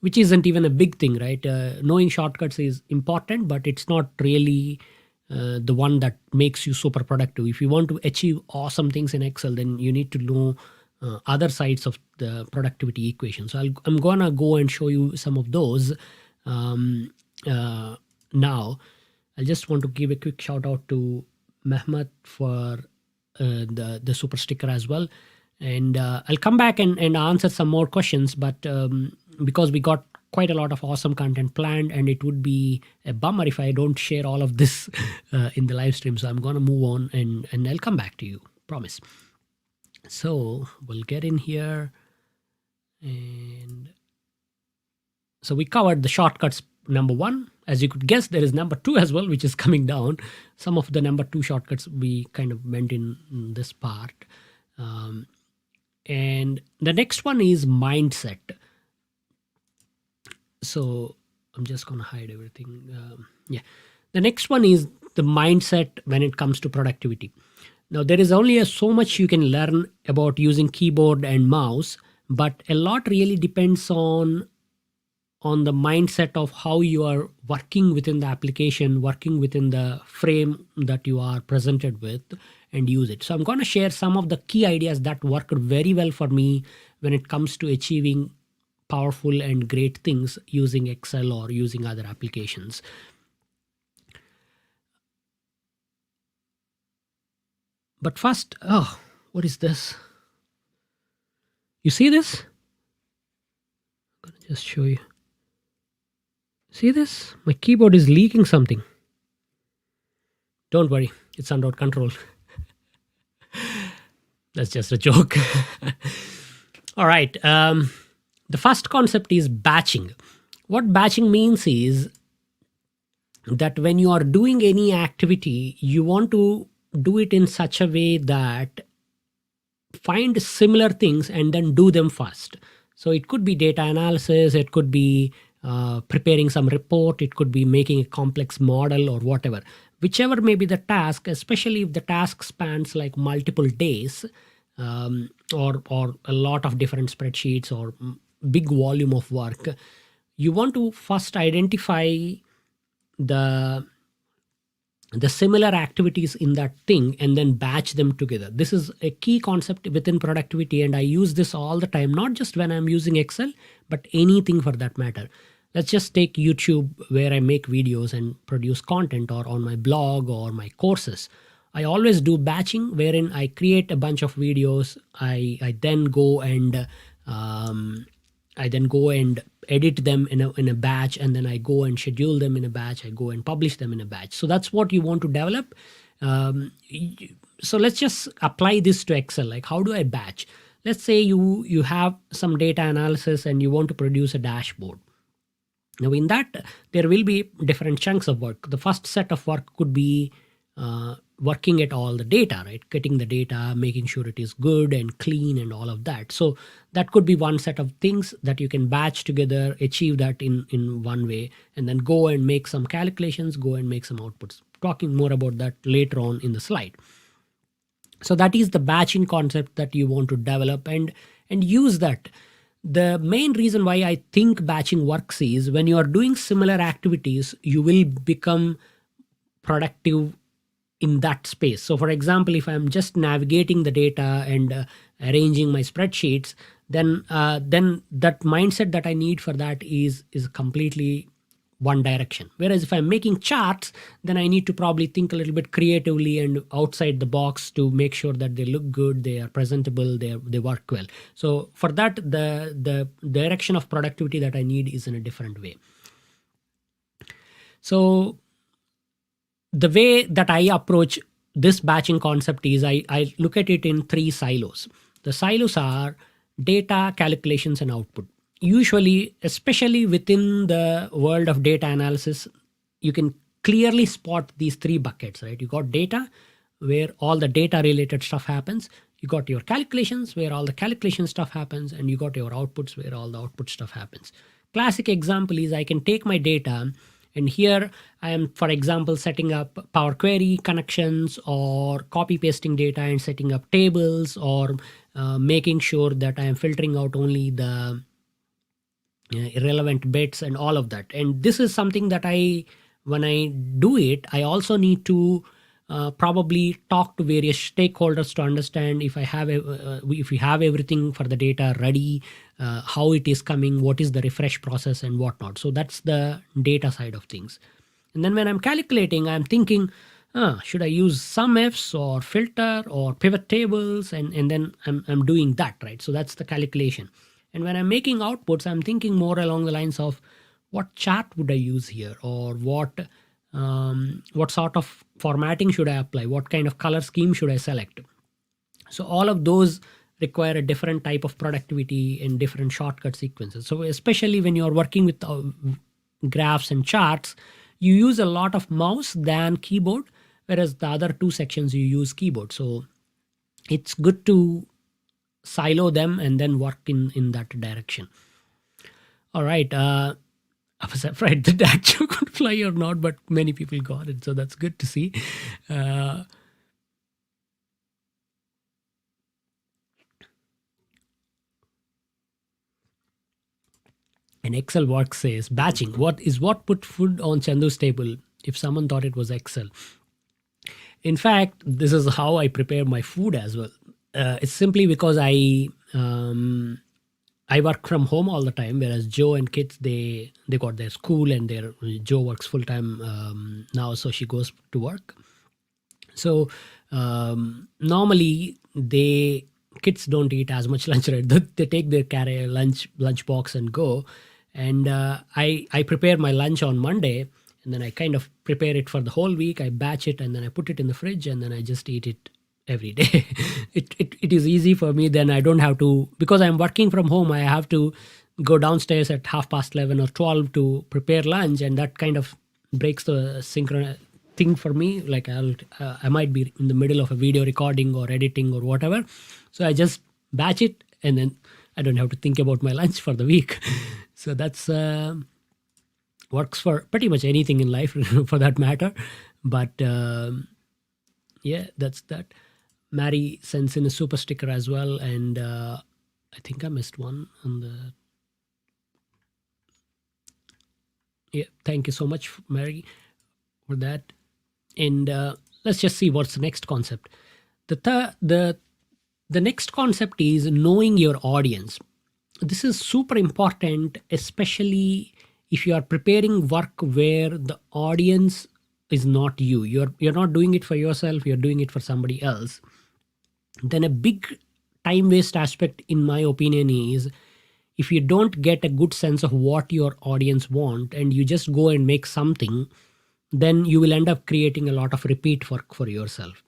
which isn't even a big thing, right? Knowing shortcuts is important, but it's not really the one that makes you super productive. If you want to achieve awesome things in Excel, then you need to know other sides of the productivity equation. So I'm going to go and show you some of those. Now, I just want to give a quick shout out to Mehmet for the super sticker as well. And I'll come back and answer some more questions, but because we got quite a lot of awesome content planned, and it would be a bummer if I don't share all of this in the live stream. So I'm going to move on and I'll come back to you, promise. So we'll get in here. And so we covered the shortcuts number one. As you could guess, there is number two as well, which is coming down. Some of the number two shortcuts we kind of went in this part. And the next one is mindset. So I'm just going to hide everything. Yeah. The next one is the mindset when it comes to productivity. Now, there is only so much you can learn about using keyboard and mouse, but a lot really depends on the mindset of how you are working within the application, working within the frame that you are presented with, and use it. So I'm going to share some of the key ideas that worked very well for me when it comes to achieving powerful and great things using Excel or using other applications. But first, what is this? You see this? I'm going to just show you. See this? My keyboard is leaking something. Don't worry, it's under control. That's just a joke. All right. The first concept is batching. What batching means is that when you are doing any activity, you want to do it in such a way that find similar things and then do them first. So it could be data analysis, it could be preparing some report, it could be making a complex model or whatever. Whichever may be the task, especially if the task spans like multiple days or a lot of different spreadsheets or big volume of work, you want to first identify the similar activities in that thing and then batch them together. This is a key concept within productivity, and I use this all the time, not just when I'm using Excel, but anything for that matter. Let's just take YouTube, where I make videos and produce content, or on my blog or my courses. I always do batching, wherein I create a bunch of videos. I then go and edit them in a batch, and then I go and schedule them in a batch. I go and publish them in a batch. So that's what you want to develop. So let's just apply this to Excel. Like, how do I batch? Let's say you have some data analysis and you want to produce a dashboard. Now, in that, there will be different chunks of work. The first set of work could be working at all the data, right? Getting the data, making sure it is good and clean and all of that. So that could be one set of things that you can batch together, achieve that in one way, and then go and make some calculations, go and make some outputs. Talking more about that later on in the slide. So that is the batching concept that you want to develop and use that. The main reason why I think batching works is when you are doing similar activities, you will become productive in that space. So for example, if I'm just navigating the data and arranging my spreadsheets, then that mindset that I need for that is completely one direction. Whereas if I'm making charts, then I need to probably think a little bit creatively and outside the box to make sure that they look good, they are presentable, they work well. So for that, the direction of productivity that I need is in a different way. So the way that I approach this batching concept is I look at it in 3 silos. The silos are data, calculations, and output. Usually, especially within the world of data analysis, you can clearly spot these 3 buckets, right? You got data, where all the data related stuff happens. You got your calculations, where all the calculation stuff happens, and you got your outputs, where all the output stuff happens. Classic example is I can take my data, and here I am, for example, setting up Power Query connections or copy pasting data and setting up tables or making sure that I am filtering out only the irrelevant bits and all of that. And this is something that when I do it, I also need to probably talk to various stakeholders to understand if if we have everything for the data ready, how it is coming, what is the refresh process and whatnot. So that's the data side of things. And then when I'm calculating, I'm thinking, should I use sum ifs or filter or pivot tables? And then I'm doing that, right? So that's the calculation. And when I'm making outputs, I'm thinking more along the lines of what chart would I use here, or what sort of formatting should I apply? What kind of color scheme should I select? So all of those require a different type of productivity and different shortcut sequences. So especially when you're working with graphs and charts, you use a lot of mouse than keyboard, whereas the other 2 sections you use keyboard. So it's good to silo them and then work in that direction. All right. I was afraid that actually could fly or not, but many people got it. So that's good to see. And Excel work says batching. What put food on Chandu's table if someone thought it was Excel? In fact, this is how I prepare my food as well. It's simply because I work from home all the time, whereas Joe and kids, they got their school, and Joe works full time now, so she goes to work. So normally kids don't eat as much lunch, right? They take their lunch box and go. And I prepare my lunch on Monday, and then I kind of prepare it for the whole week. I batch it, and then I put it in the fridge, and then I just eat it every day. It is easy for me. Then I don't have to, because I'm working from home, I have to go downstairs at 11:30 or 12 to prepare lunch, and that kind of breaks the synchronous thing for me. Like I might be in the middle of a video recording or editing or whatever, so I just batch it, and then I don't have to think about my lunch for the week. So that's works for pretty much anything in life for that matter. But yeah, that's that. Mary sends in a super sticker as well, and I think I missed one on the. Yeah, thank you so much, Mary, for that. And let's just see what's the next concept. The next concept is knowing your audience. This is super important, especially if you are preparing work where the audience is not you. You're not doing it for yourself, you're doing it for somebody else. Then a big time waste aspect, in my opinion, is if you don't get a good sense of what your audience want and you just go and make something, then you will end up creating a lot of repeat work for yourself.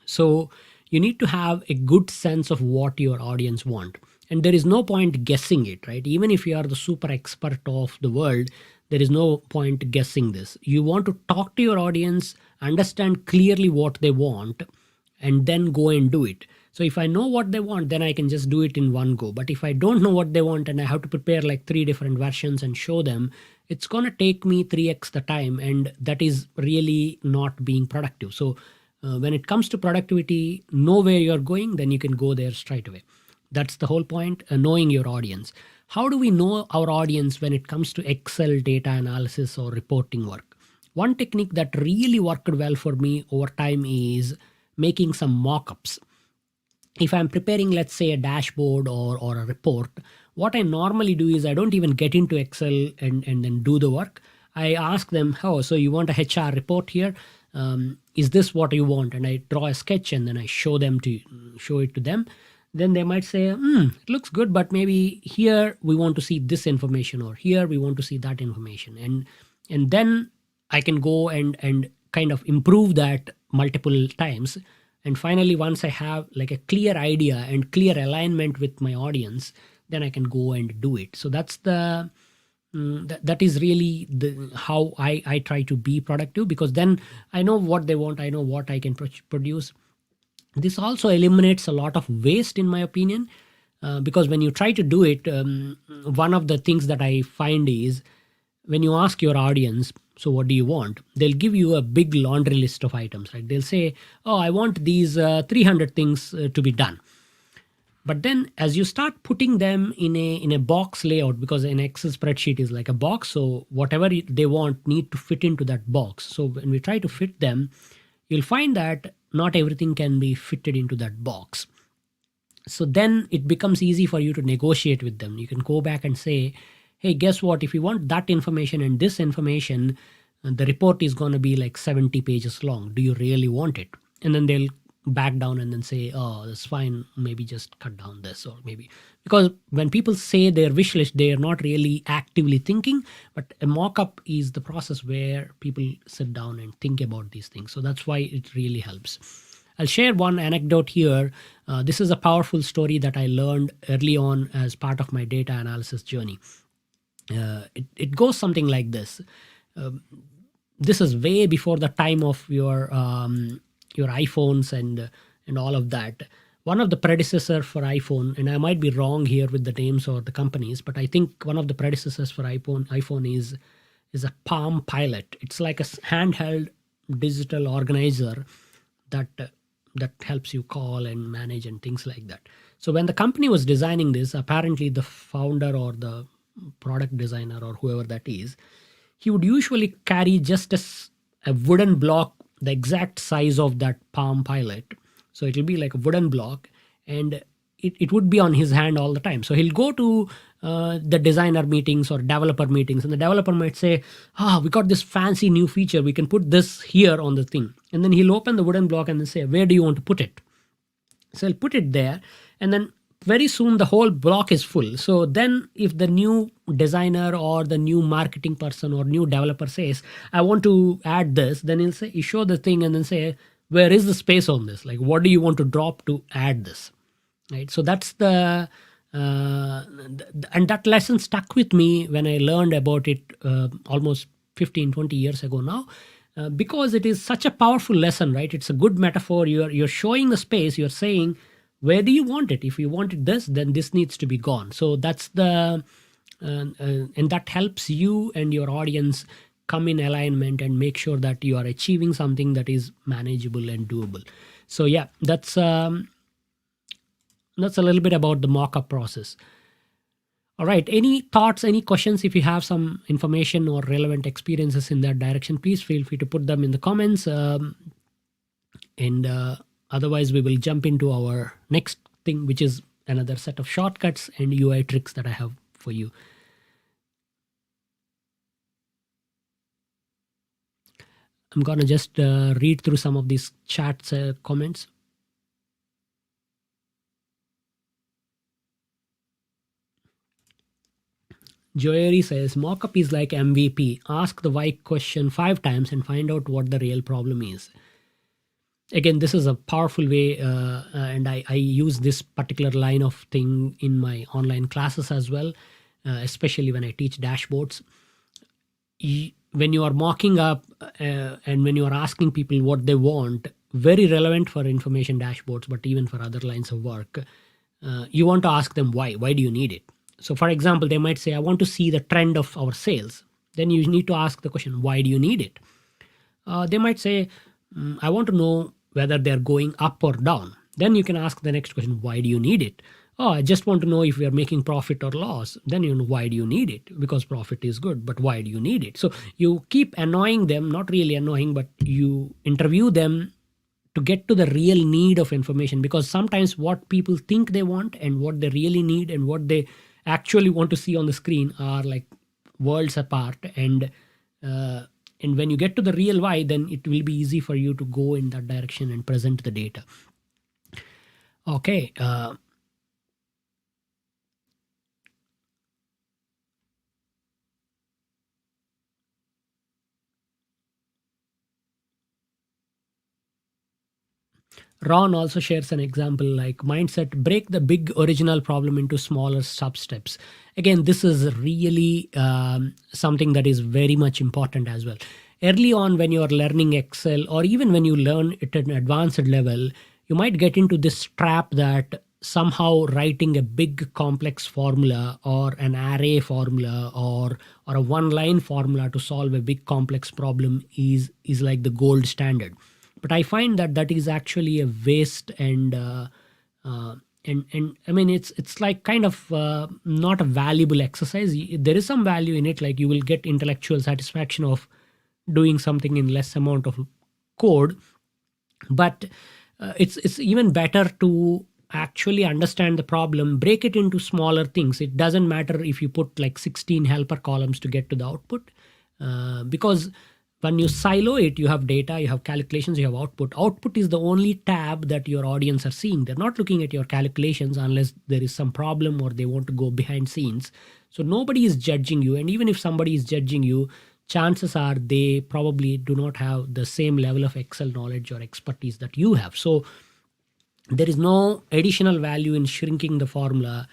So you need to have a good sense of what your audience want. And there is no point guessing it, right? Even if you are the super expert of the world, there is no point guessing this. You want to talk to your audience, understand clearly what they want, and then go and do it. So if I know what they want, then I can just do it in one go. But if I don't know what they want and I have to prepare like 3 different versions and show them, it's going to take me 3x the time, and that is really not being productive. So when it comes to productivity, know where you're going, then you can go there straight away. That's the whole point, knowing your audience. How do we know our audience when it comes to Excel data analysis or reporting work? One technique that really worked well for me over time is making some mock-ups. If I'm preparing, let's say, a dashboard or a report, what I normally do is I don't even get into Excel and then do the work. I ask them, oh, so you want a HR report here? Is this what you want? And I draw a sketch and then I show it to them. Then they might say, it looks good, but maybe here we want to see this information, or here we want to see that information. And then I can go and kind of improve that multiple times. And finally, once I have like a clear idea and clear alignment with my audience, then I can go and do it. So that's that is really how I try to be productive, because then I know what they want, I know what I can produce. This also eliminates a lot of waste, in my opinion, because when you try to do it, one of the things that I find is when you ask your audience, so what do you want? They'll give you a big laundry list of items, right? They'll say, oh, I want these 300 things to be done. But then as you start putting them in a box layout, because an Excel spreadsheet is like a box, so whatever they want need to fit into that box. So when we try to fit them, you'll find that not everything can be fitted into that box. So then it becomes easy for you to negotiate with them. You can go back and say, hey, guess what? If you want that information and this information, the report is going to be like 70 pages long. Do you really want it? And then they'll back down and then say, oh, that's fine. Maybe just cut down this, or maybe. Because when people say their wish list, they are not really actively thinking, but a mock-up is the process where people sit down and think about these things. So that's why it really helps. I'll share one anecdote here. This is a powerful story that I learned early on as part of my data analysis journey. It goes something like this. This is way before the time of your iPhones and all of that. One of the predecessor for iPhone, and I might be wrong here with the names or the companies, but I think one of the predecessors for iPhone is a Palm Pilot. It's like a handheld digital organizer that helps you call and manage and things like that. So when the company was designing this, apparently the founder or the product designer or whoever that is, he would usually carry just a wooden block the exact size of that Palm Pilot. So it will be like a wooden block, and it would be on his hand all the time. So he'll go to the designer meetings or developer meetings, and the developer might say, we got this fancy new feature. We can put this here on the thing. And then he'll open the wooden block and then say, where do you want to put it? So he'll put it there, and then very soon the whole block is full. So then if the new designer or the new marketing person or new developer says, I want to add this, then he'll say, you show the thing and then say, where is the space on this? Like, what do you want to drop to add this? Right. So that's and that lesson stuck with me when I learned about it almost 15, 20 years ago now, because it is such a powerful lesson, right? It's a good metaphor. You're showing the space. You're saying, where do you want it? If you wanted this, then this needs to be gone. So that's and that helps you and your audience come in alignment and make sure that you are achieving something that is manageable and doable. So yeah, that's a little bit about the mock-up process. All right. Any thoughts, any questions? If you have some information or relevant experiences in that direction, please feel free to put them in the comments. Otherwise, we will jump into our next thing, which is another set of shortcuts and UI tricks that I have for you. I'm going to just read through some of these chats comments. Joyeri says mockup is like MVP. Ask the why question 5 times and find out what the real problem is. Again, this is a powerful way, and I use this particular line of thing in my online classes as well, especially when I teach dashboards. When you are mocking up and when you are asking people what they want, very relevant for information dashboards, but even for other lines of work, you want to ask them why do you need it. So for example, they might say, I want to see the trend of our sales. Then you need to ask the question, why do you need it? They might say, I want to know whether they're going up or down. Then you can ask the next question, why do you need it? Oh, I just want to know if we are making profit or loss. Then you know, why do you need it? Because profit is good, but why do you need it? So you keep annoying them, not really annoying, but you interview them to get to the real need of information, because sometimes what people think they want and what they really need and what they actually want to see on the screen are like worlds apart. And when you get to the real why, then it will be easy for you to go in that direction and present the data. Okay. Ron also shares an example like mindset, break the big original problem into smaller sub steps. Again, this is really something that is very much important as well. Early on, when you are learning Excel, or even when you learn it at an advanced level, you might get into this trap that somehow writing a big complex formula or an array formula or a one line formula to solve a big complex problem is like the gold standard. But I find that that is actually a waste, and I mean it's like kind of not a valuable exercise. There is some value in it, like you will get intellectual satisfaction of doing something in less amount of code, but it's even better to actually understand the problem, break it into smaller things. It doesn't matter if you put like 16 helper columns to get to the output, because when you silo it, you have data, you have calculations, you have output. Output is the only tab that your audience are seeing. They're not looking at your calculations unless there is some problem or they want to go behind scenes. So nobody is judging you, and even if somebody is judging you, chances are they probably do not have the same level of Excel knowledge or expertise that you have. So there is no additional value in shrinking the formula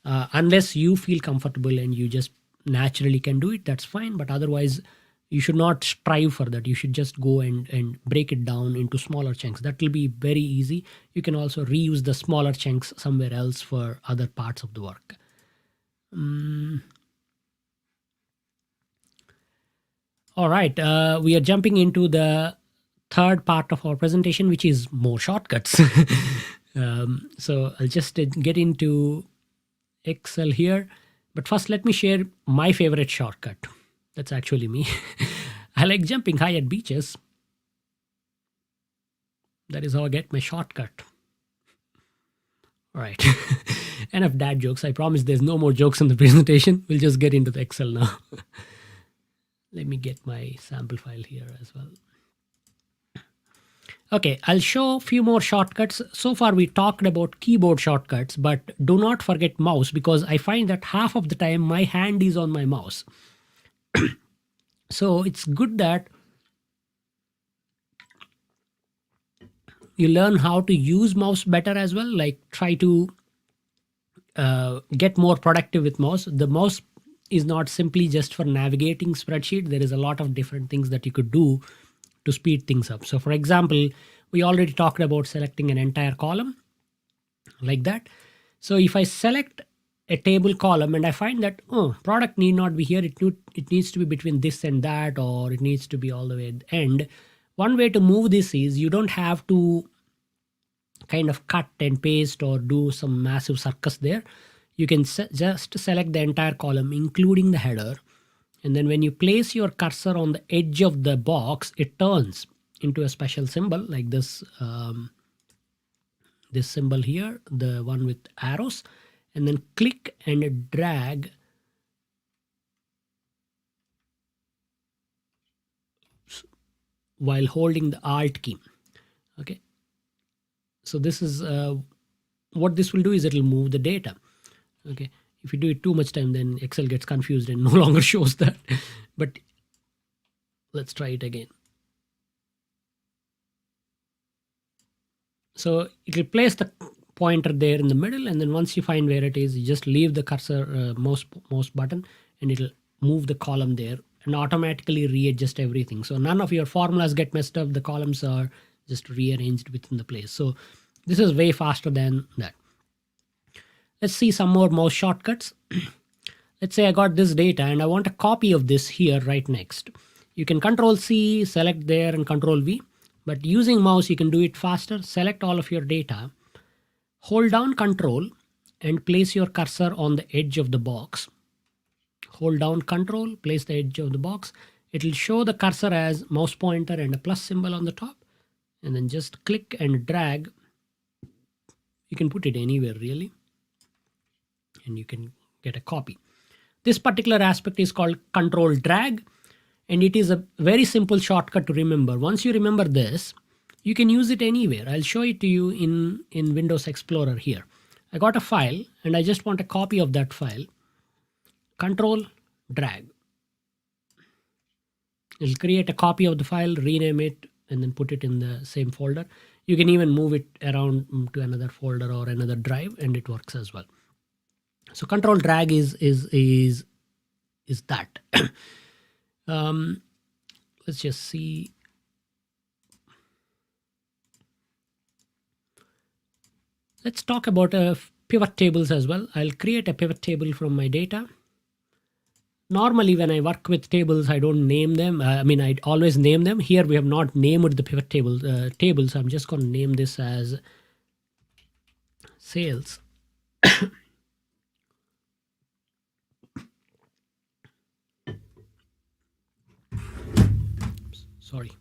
unless you feel comfortable and you just naturally can do it. That's fine, but otherwise you should not strive for that. You should just go and break it down into smaller chunks. That will be very easy. You can also reuse the smaller chunks somewhere else for other parts of the work. All right, we are jumping into the third part of our presentation, which is more shortcuts. So I'll just get into Excel here. But first, let me share my favorite shortcut. That's actually me. I like jumping high at beaches. That is how I get my shortcut. All right. Enough dad jokes. I promise there's no more jokes in the presentation. We'll just get into the Excel now. Let me get my sample file here as well. Okay, I'll show a few more shortcuts. So far we talked about keyboard shortcuts, but do not forget mouse, because I find that half of the time my hand is on my mouse. So it's good that you learn how to use mouse better as well. Like try to get more productive with mouse. The mouse is not simply just for navigating spreadsheet. There is a lot of different things that you could do to speed things up. So for example, we already talked about selecting an entire column like that. So if I select a table column and I find that product need not be here, it needs to be between this and that, or it needs to be all the way at the end. One way to move this is you don't have to kind of cut and paste or do some massive circus there. You can just select the entire column, including the header. And then when you place your cursor on the edge of the box, it turns into a special symbol like this, this symbol here, the one with arrows, and then click and drag while holding the Alt key. Okay. So this is what this will do is it will move the data. Okay. If you do it too much time, then Excel gets confused and no longer shows that. But let's try it again. So it will place the pointer there in the middle, and then once you find where it is, you just leave the cursor mouse button, and it'll move the column there and automatically readjust everything. So none of your formulas get messed up. The columns are just rearranged within the place. So this is way faster than that. Let's see some more mouse shortcuts. Let's say I got this data and I want a copy of this here right next. You can Control C, select there, and Control V. But using mouse, you can do it faster. Select all of your data, hold down Control, and place your cursor on the edge of the box. Hold down Control, place the edge of the box. It will show the cursor as mouse pointer and a plus symbol on the top. And then just click and drag. You can put it anywhere really, and you can get a copy. This particular aspect is called Control Drag, and it is a very simple shortcut to remember. Once you remember this, you can use it anywhere. I'll show it to you in Windows Explorer here. I got a file and I just want a copy of that file. Control Drag. It'll create a copy of the file, rename it, and then put it in the same folder. You can even move it around to another folder or another drive, and it works as well. So Control Drag is that. Let's just see. Let's talk about pivot tables as well. I'll create a pivot table from my data. Normally, when I work with tables, I don't name them. I always name them. Here, we have not named the pivot table, so I'm just going to name this as sales. Sorry.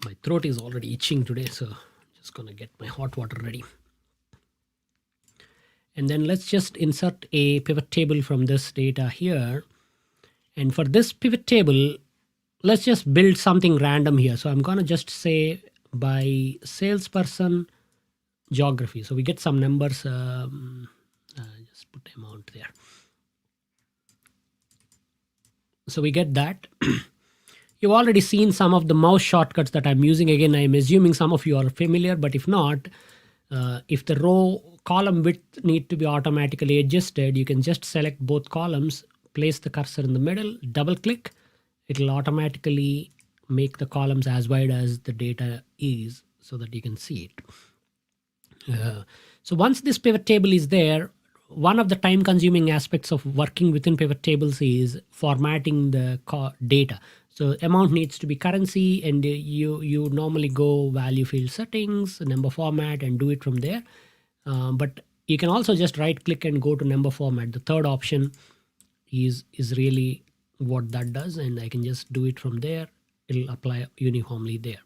My throat is already itching today, so I'm just going to get my hot water ready. And then let's just insert a pivot table from this data here. And for this pivot table, let's just build something random here. So I'm going to just say by salesperson geography. So we get some numbers. Just put amount there. So we get that. You've already seen some of the mouse shortcuts that I'm using. Again, I'm assuming some of you are familiar, but if not, if the row column width need to be automatically adjusted, you can just select both columns, place the cursor in the middle, double click. It'll automatically make the columns as wide as the data is so that you can see it. So once this pivot table is there, one of the time consuming aspects of working within pivot tables is formatting the data. So amount needs to be currency, and you normally go value field settings, number format, and do it from there. But you can also just right click and go to number format. The third option is really what that does, and I can just do it from there. It'll apply uniformly there.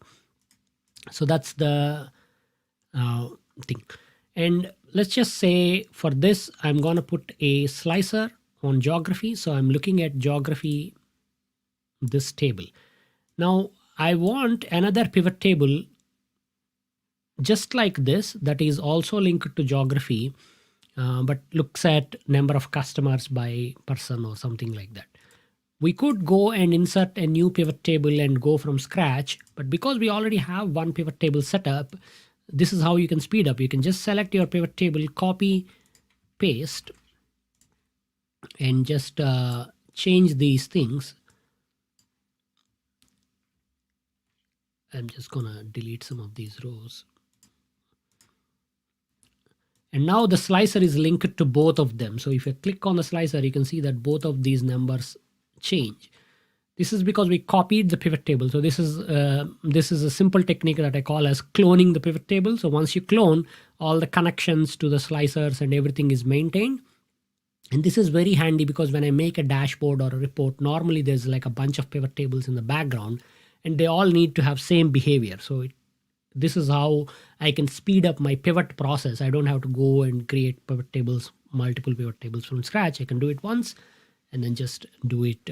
So that's the thing. And let's just say for this, I'm going to put a slicer on geography. So I'm looking at geography, this table. Now I want another pivot table just like this that is also linked to geography, but looks at number of customers by person or something like that. We could go and insert a new pivot table and go from scratch, but because we already have one pivot table set up, this is how you can speed up. You can just select your pivot table, copy, paste, and just change these things. I'm just gonna delete some of these rows. And now the slicer is linked to both of them. So if you click on the slicer, you can see that both of these numbers change. This is because we copied the pivot table. So this is a simple technique that I call as cloning the pivot table. So once you clone, all the connections to the slicers and everything is maintained. And this is very handy because when I make a dashboard or a report, normally there's like a bunch of pivot tables in the background, and they all need to have same behavior. So this is how I can speed up my pivot process. I don't have to go and create pivot tables, multiple pivot tables from scratch. I can do it once and then just do it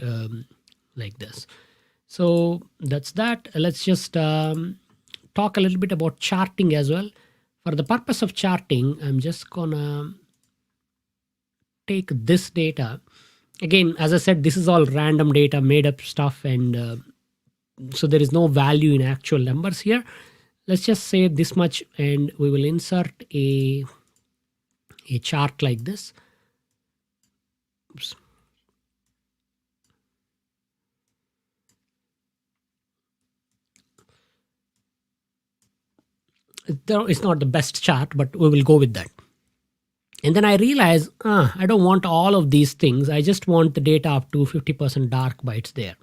like this. So that's that. Let's just talk a little bit about charting as well. For the purpose of charting, I'm just gonna take this data. Again, as I said, this is all random data, made up stuff, and so there is no value in actual numbers here. Let's just say this much, and we will insert a chart like this. Oops. It's not the best chart, but we will go with that. And then I realize, I don't want all of these things. I just want the data up to 50% dark by it's there.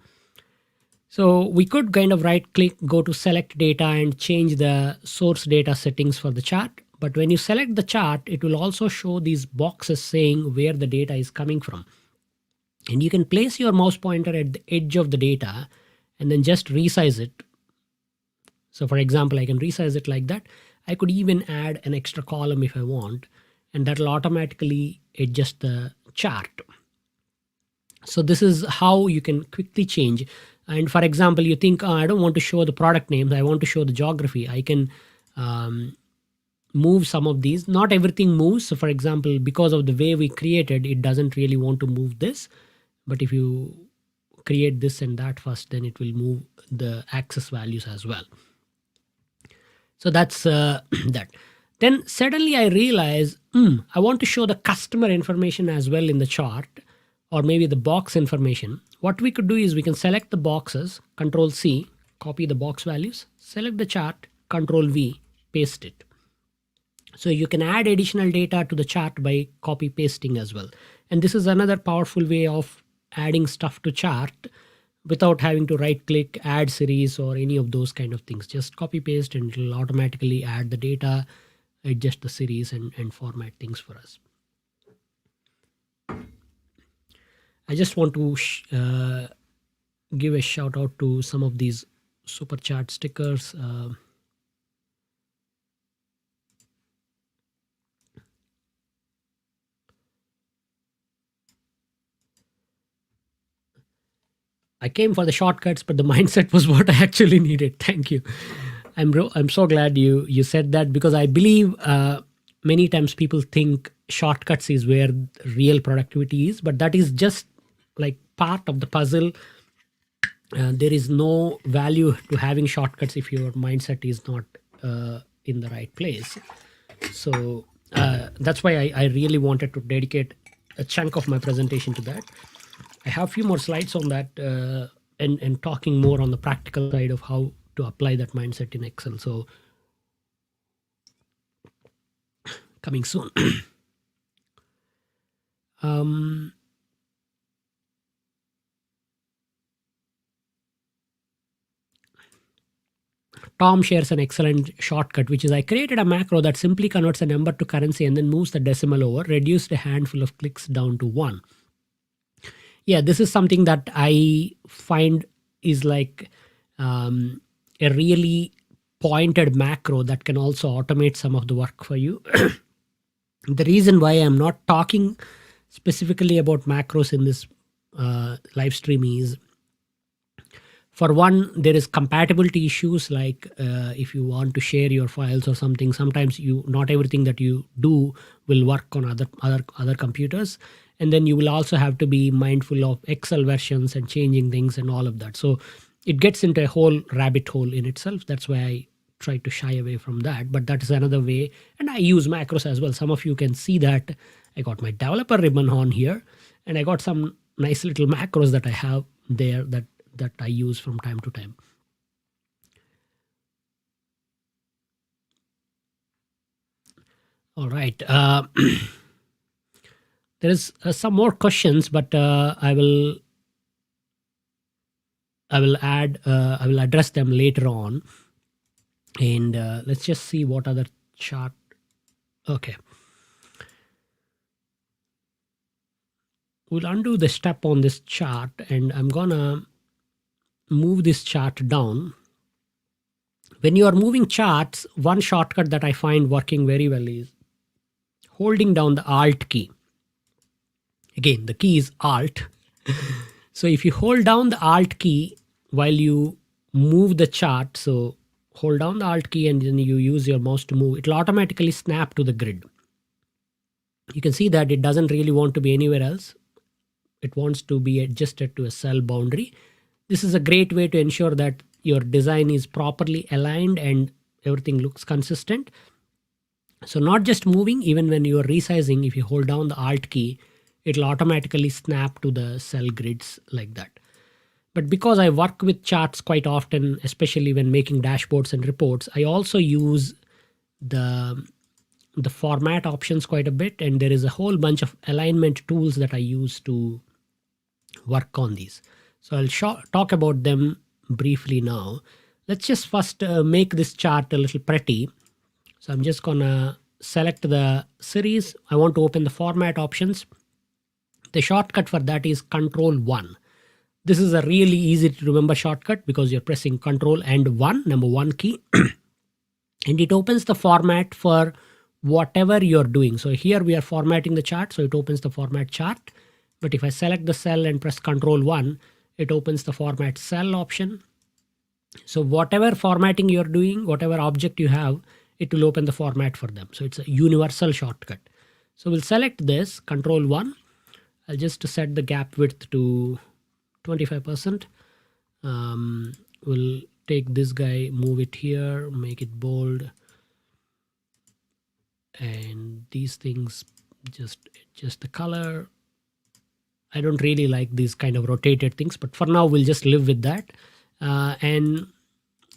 So we could kind of right click, go to select data and change the source data settings for the chart. But when you select the chart, it will also show these boxes saying where the data is coming from. And you can place your mouse pointer at the edge of the data and then just resize it. So for example, I can resize it like that. I could even add an extra column if I want, and that will automatically adjust the chart. So this is how you can quickly change. And for example, you think, I don't want to show the product names, I want to show the geography. I can move some of these. Not everything moves. So for example, because of the way we created, it doesn't really want to move this. But if you create this and that first, then it will move the axis values as well. So that's that. Then suddenly I realize, I want to show the customer information as well in the chart, or maybe the box information. What we could do is we can select the boxes, Control C, copy the box values, select the chart, Control V, paste it. So you can add additional data to the chart by copy pasting as well. And this is another powerful way of adding stuff to chart without having to right click, add series or any of those kind of things. Just copy paste and it will automatically add the data, adjust the series and format things for us. I just want to give a shout out to some of these super chat stickers. I came for the shortcuts, but the mindset was what I actually needed. Thank you. I'm so glad you said that, because I believe many times people think shortcuts is where real productivity is, but that is just like part of the puzzle. There is no value to having shortcuts if your mindset is not in the right place. So that's why I really wanted to dedicate a chunk of my presentation to that. I have a few more slides on that and talking more on the practical side of how to apply that mindset in Excel. So coming soon. Tom shares an excellent shortcut, which is I created a macro that simply converts a number to currency and then moves the decimal over, reduced a handful of clicks down to 1. Yeah, this is something that I find is like a really pointed macro that can also automate some of the work for you. The reason why I'm not talking specifically about macros in this live stream is, for one, there is compatibility issues, like if you want to share your files or something, sometimes not everything that you do will work on other computers. And then you will also have to be mindful of Excel versions and changing things and all of that. So it gets into a whole rabbit hole in itself. That's why I try to shy away from that. But that is another way. And I use macros as well. Some of you can see that I got my developer ribbon on here. And I got some nice little macros that I have there that I use from time to time. All right. There is some more questions, but I will address them later on. And let's just see what other chart. Okay. We'll undo the step on this chart, and I'm gonna move this chart down. When you are moving charts, one shortcut that I find working very well is holding down the Alt key. Again, the key is Alt. So if you hold down the Alt key while you move the chart, so hold down the Alt key and then you use your mouse to move, it will automatically snap to the grid. You can see that it doesn't really want to be anywhere else. It wants to be adjusted to a cell boundary. This is a great way to ensure that your design is properly aligned and everything looks consistent. So not just moving, even when you are resizing, if you hold down the Alt key, it will automatically snap to the cell grids like that. But because I work with charts quite often, especially when making dashboards and reports, I also use the format options quite a bit, and there is a whole bunch of alignment tools that I use to work on these. So I'll talk about them briefly now. Let's just first make this chart a little pretty. So I'm just gonna select the series. I want to open the format options. The shortcut for that is Control-1. This is a really easy to remember shortcut because you're pressing Control and 1, number 1 key. And it opens the format for whatever you're doing. So here we are formatting the chart, so it opens the format chart. But if I select the cell and press Control-1, it opens the format cell option. So whatever formatting you're doing, whatever object you have, it will open the format for them. So it's a universal shortcut. So we'll select this, Control-1. I'll just set the gap width to 25%. We'll take this guy, move it here, make it bold. And these things, just adjust the color. I don't really like these kind of rotated things, but for now we'll just live with that. And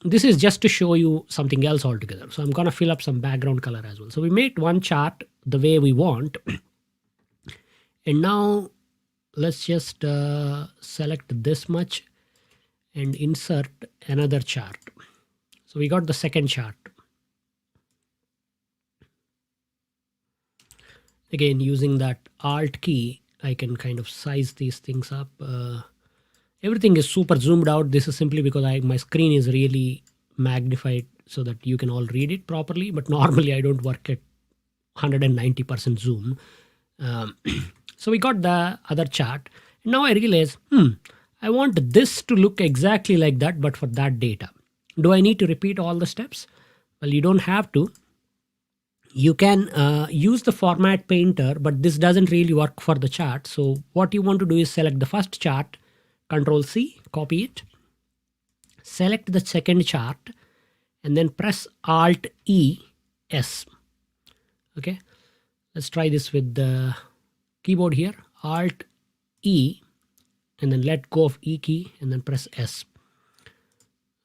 this is just to show you something else altogether. So I'm going to fill up some background color as well. So we made one chart the way we want. And now let's just select this much and insert another chart. So we got the second chart. Again, using that Alt key, I can kind of size these things up. Everything is super zoomed out. This is simply because my screen is really magnified so that you can all read it properly. But normally I don't work at 190% zoom. So we got the other chart. Now I realize, I want this to look exactly like that, but for that data. Do I need to repeat all the steps? Well, you don't have to. You can use the format painter, but this doesn't really work for the chart. So what you want to do is select the first chart, Control-C, copy it, select the second chart, and then press Alt-E-S. Okay, let's try this with the keyboard here, Alt-E, and then let go of E key, and then press S.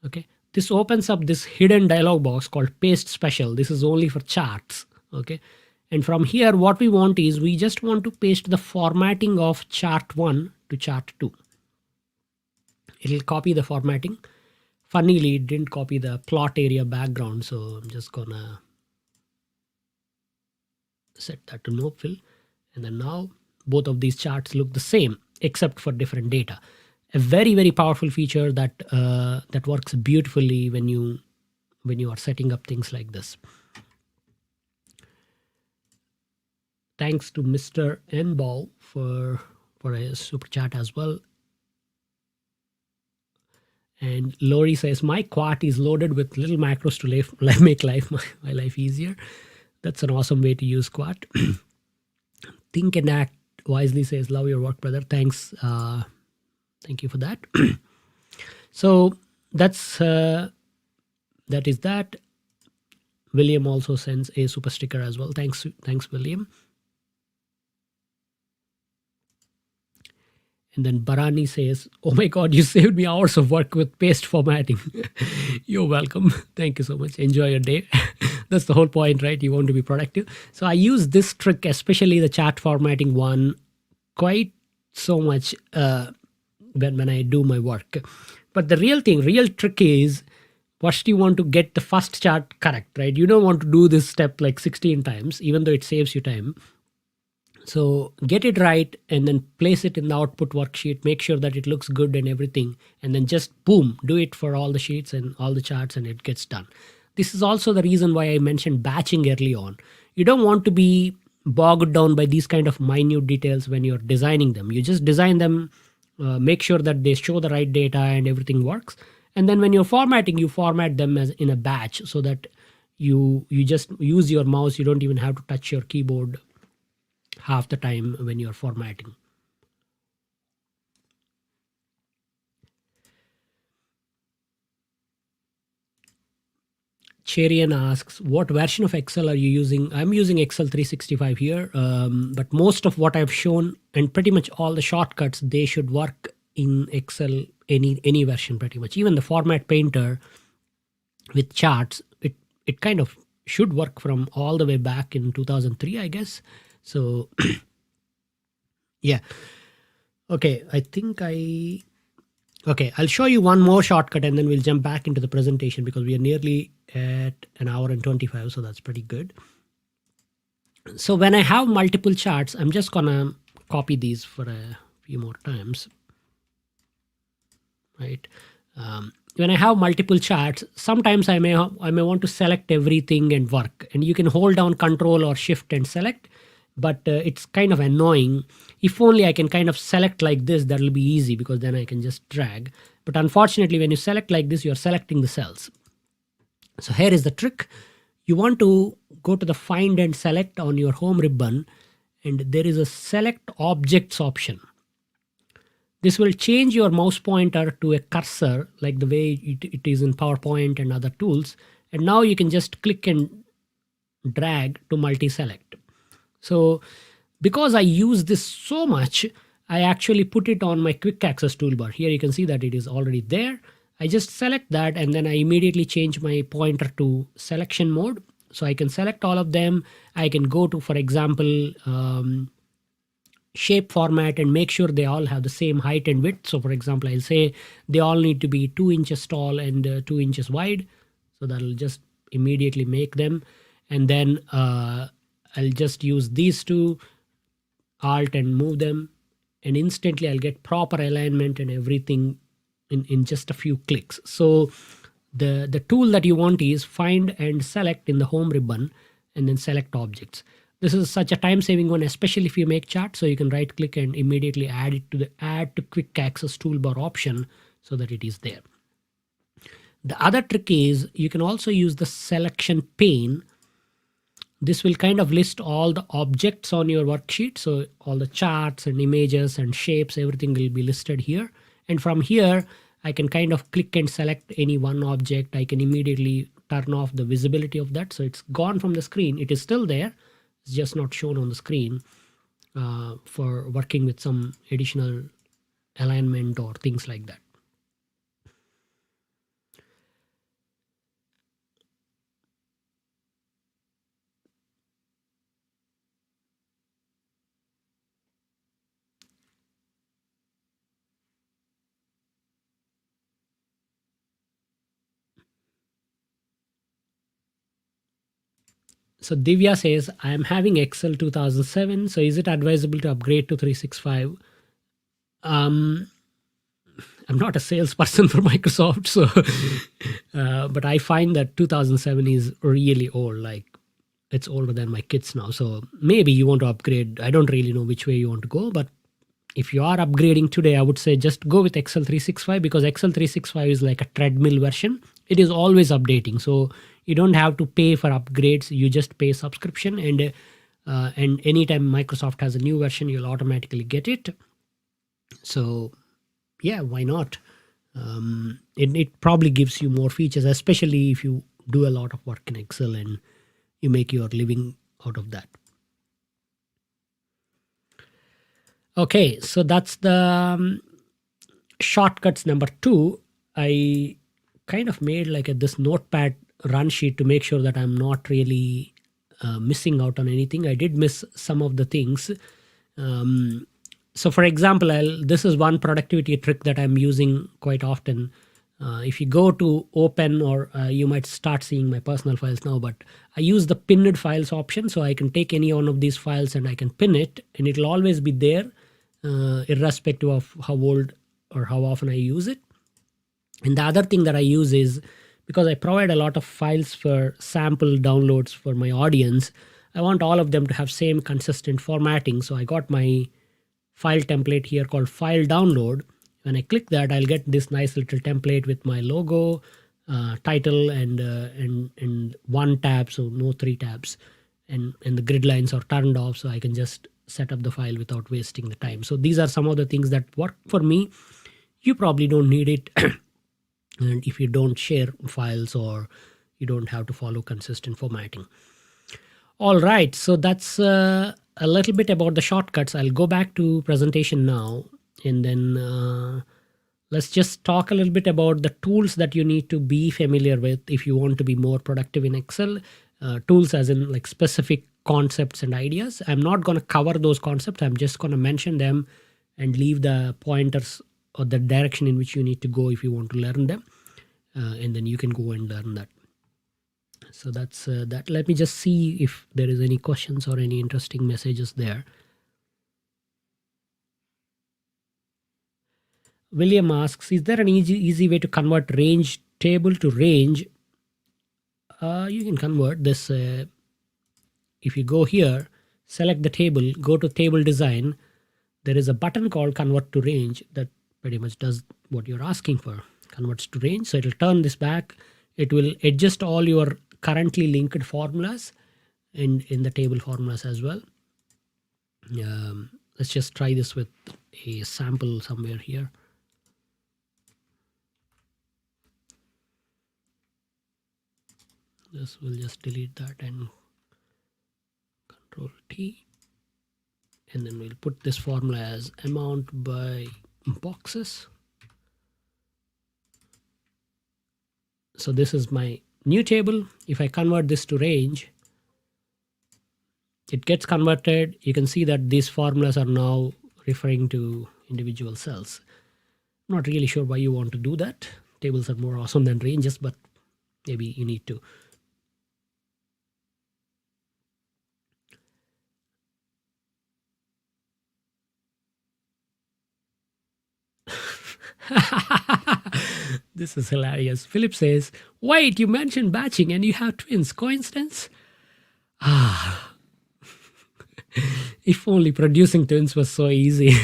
Okay, this opens up this hidden dialog box called Paste Special. This is only for charts. Okay, and from here, what we want is we just want to paste the formatting of chart 1 to chart 2. It'll copy the formatting. Funnily, it didn't copy the plot area background, so I'm just gonna set that to no fill. And then now both of these charts look the same except for different data. A very, very powerful feature that that works beautifully when you are setting up things like this. Thanks to Mr. Enball for a super chat as well. And Lori says, my quart is loaded with little macros to make my life easier. That's an awesome way to use quart. Think and act wisely says, love your work, brother. Thanks. Thank you for that. So that is that. William also sends a super sticker as well. Thanks, William. And then Barani says, oh my God, you saved me hours of work with paste formatting. You're welcome. Thank you so much. Enjoy your day. That's the whole point, right? You want to be productive. So I use this trick, especially the chart formatting one, quite so much when I do my work. But the real trick is, first you want to get the first chart correct, right? You don't want to do this step like 16 times, even though it saves you time. So get it right and then place it in the output worksheet, make sure that it looks good and everything, and then just boom, do it for all the sheets and all the charts and it gets done. This is also the reason why I mentioned batching early on. You don't want to be bogged down by these kind of minute details when you're designing them. You just design them, make sure that they show the right data and everything works. And then when you're formatting, you format them as in a batch so that you just use your mouse. You don't even have to touch your keyboard half the time when you're formatting. Cherian asks, what version of Excel are you using? I'm using Excel 365 here, but most of what I've shown and pretty much all the shortcuts, they should work in Excel, any version pretty much. Even the format painter with charts, it kind of should work from all the way back in 2003, I guess. So yeah. Okay, Okay, I'll show you one more shortcut and then we'll jump back into the presentation because we are nearly at an hour and 25, so that's pretty good. So when I have multiple charts, I'm just gonna copy these for a few more times, right? When I have multiple charts, sometimes I may want to select everything and work, and you can hold down Control or Shift and select, but it's kind of annoying. If only I can kind of select like this, that'll be easy because then I can just drag. But unfortunately, when you select like this, you're selecting the cells. So here is the trick. You want to go to the Find and Select on your home ribbon, and there is a Select Objects option. This will change your mouse pointer to a cursor like the way it is in PowerPoint and other tools. And now you can just click and drag to multi-select. So because I use this so much, I actually put it on my quick access toolbar. Here you can see that it is already there. I just select that and then I immediately change my pointer to selection mode. So I can select all of them. I can go to, for example, shape format and make sure they all have the same height and width. So for example, I'll say they all need to be 2 inches tall and 2 inches wide. So that'll just immediately make them. And then I'll just use these two, Alt and move them, and instantly I'll get proper alignment and everything in just a few clicks. So the tool that you want is Find and Select in the home ribbon and then Select Objects. This is such a time-saving one, especially if you make charts. So you can right-click and immediately add it to the Add to Quick Access toolbar option so that it is there. The other trick is you can also use the selection pane. This will kind of list all the objects on your worksheet. So all the charts and images and shapes, everything will be listed here. And from here, I can kind of click and select any one object. I can immediately turn off the visibility of that. So it's gone from the screen. It is still there. It's just not shown on the screen for working with some additional alignment or things like that. So Divya says, I am having Excel 2007. So is it advisable to upgrade to 365? I'm not a salesperson for Microsoft, so but I find that 2007 is really old. Like it's older than my kids now. So maybe you want to upgrade. I don't really know which way you want to go, but if you are upgrading today, I would say just go with Excel 365 because Excel 365 is like a treadmill version. It is always updating. So you don't have to pay for upgrades. You just pay subscription and anytime Microsoft has a new version, you'll automatically get it. So yeah, why not? It probably gives you more features, especially if you do a lot of work in Excel and you make your living out of that. Okay, so that's the shortcuts number 2. I kind of made like this notepad run sheet to make sure that I'm not really missing out on anything. I did miss some of the things. So for example, this is one productivity trick that I'm using quite often. If you go to open, or you might start seeing my personal files now, but I use the pinned files option. So I can take any one of these files and I can pin it and it'll always be there, irrespective of how old or how often I use it. And the other thing that I use is, because I provide a lot of files for sample downloads for my audience, I want all of them to have same consistent formatting. So I got my file template here called file download. When I click that, I'll get this nice little template with my logo, title, and one tab, so no three tabs, and the grid lines are turned off, so I can just set up the file without wasting the time. So these are some of the things that work for me. You probably don't need it, and if you don't share files or you don't have to follow consistent formatting. All right, so that's a little bit about the shortcuts. I'll go back to presentation now, and then let's just talk a little bit about the tools that you need to be familiar with if you want to be more productive in Excel. Tools as in like specific concepts and ideas. I'm not going to cover those concepts. I'm just going to mention them and leave the pointers or the direction in which you need to go if you want to learn them. And then you can go and learn that. So that's that. Let me just see if there is any questions or any interesting messages there. William asks, is there an easy way to convert range table to range? You can convert this. If you go here, select the table, go to table design, there is a button called convert to range that pretty much does what you're asking for. Converts to range. So it'll turn this back. It will adjust all your currently linked formulas in the table formulas as well. Let's just try this with a sample somewhere here. This will just delete that and Control T. And then we'll put this formula as amount by boxes. So this is my new table. If I convert this to range, it gets converted. You can see that these formulas are now referring to individual cells. I'm not really sure why you want to do that. Tables are more awesome than ranges, but maybe you need to. This is hilarious. Philip says, wait, you mentioned batching and you have twins. Coincidence? Ah, if only producing twins was so easy.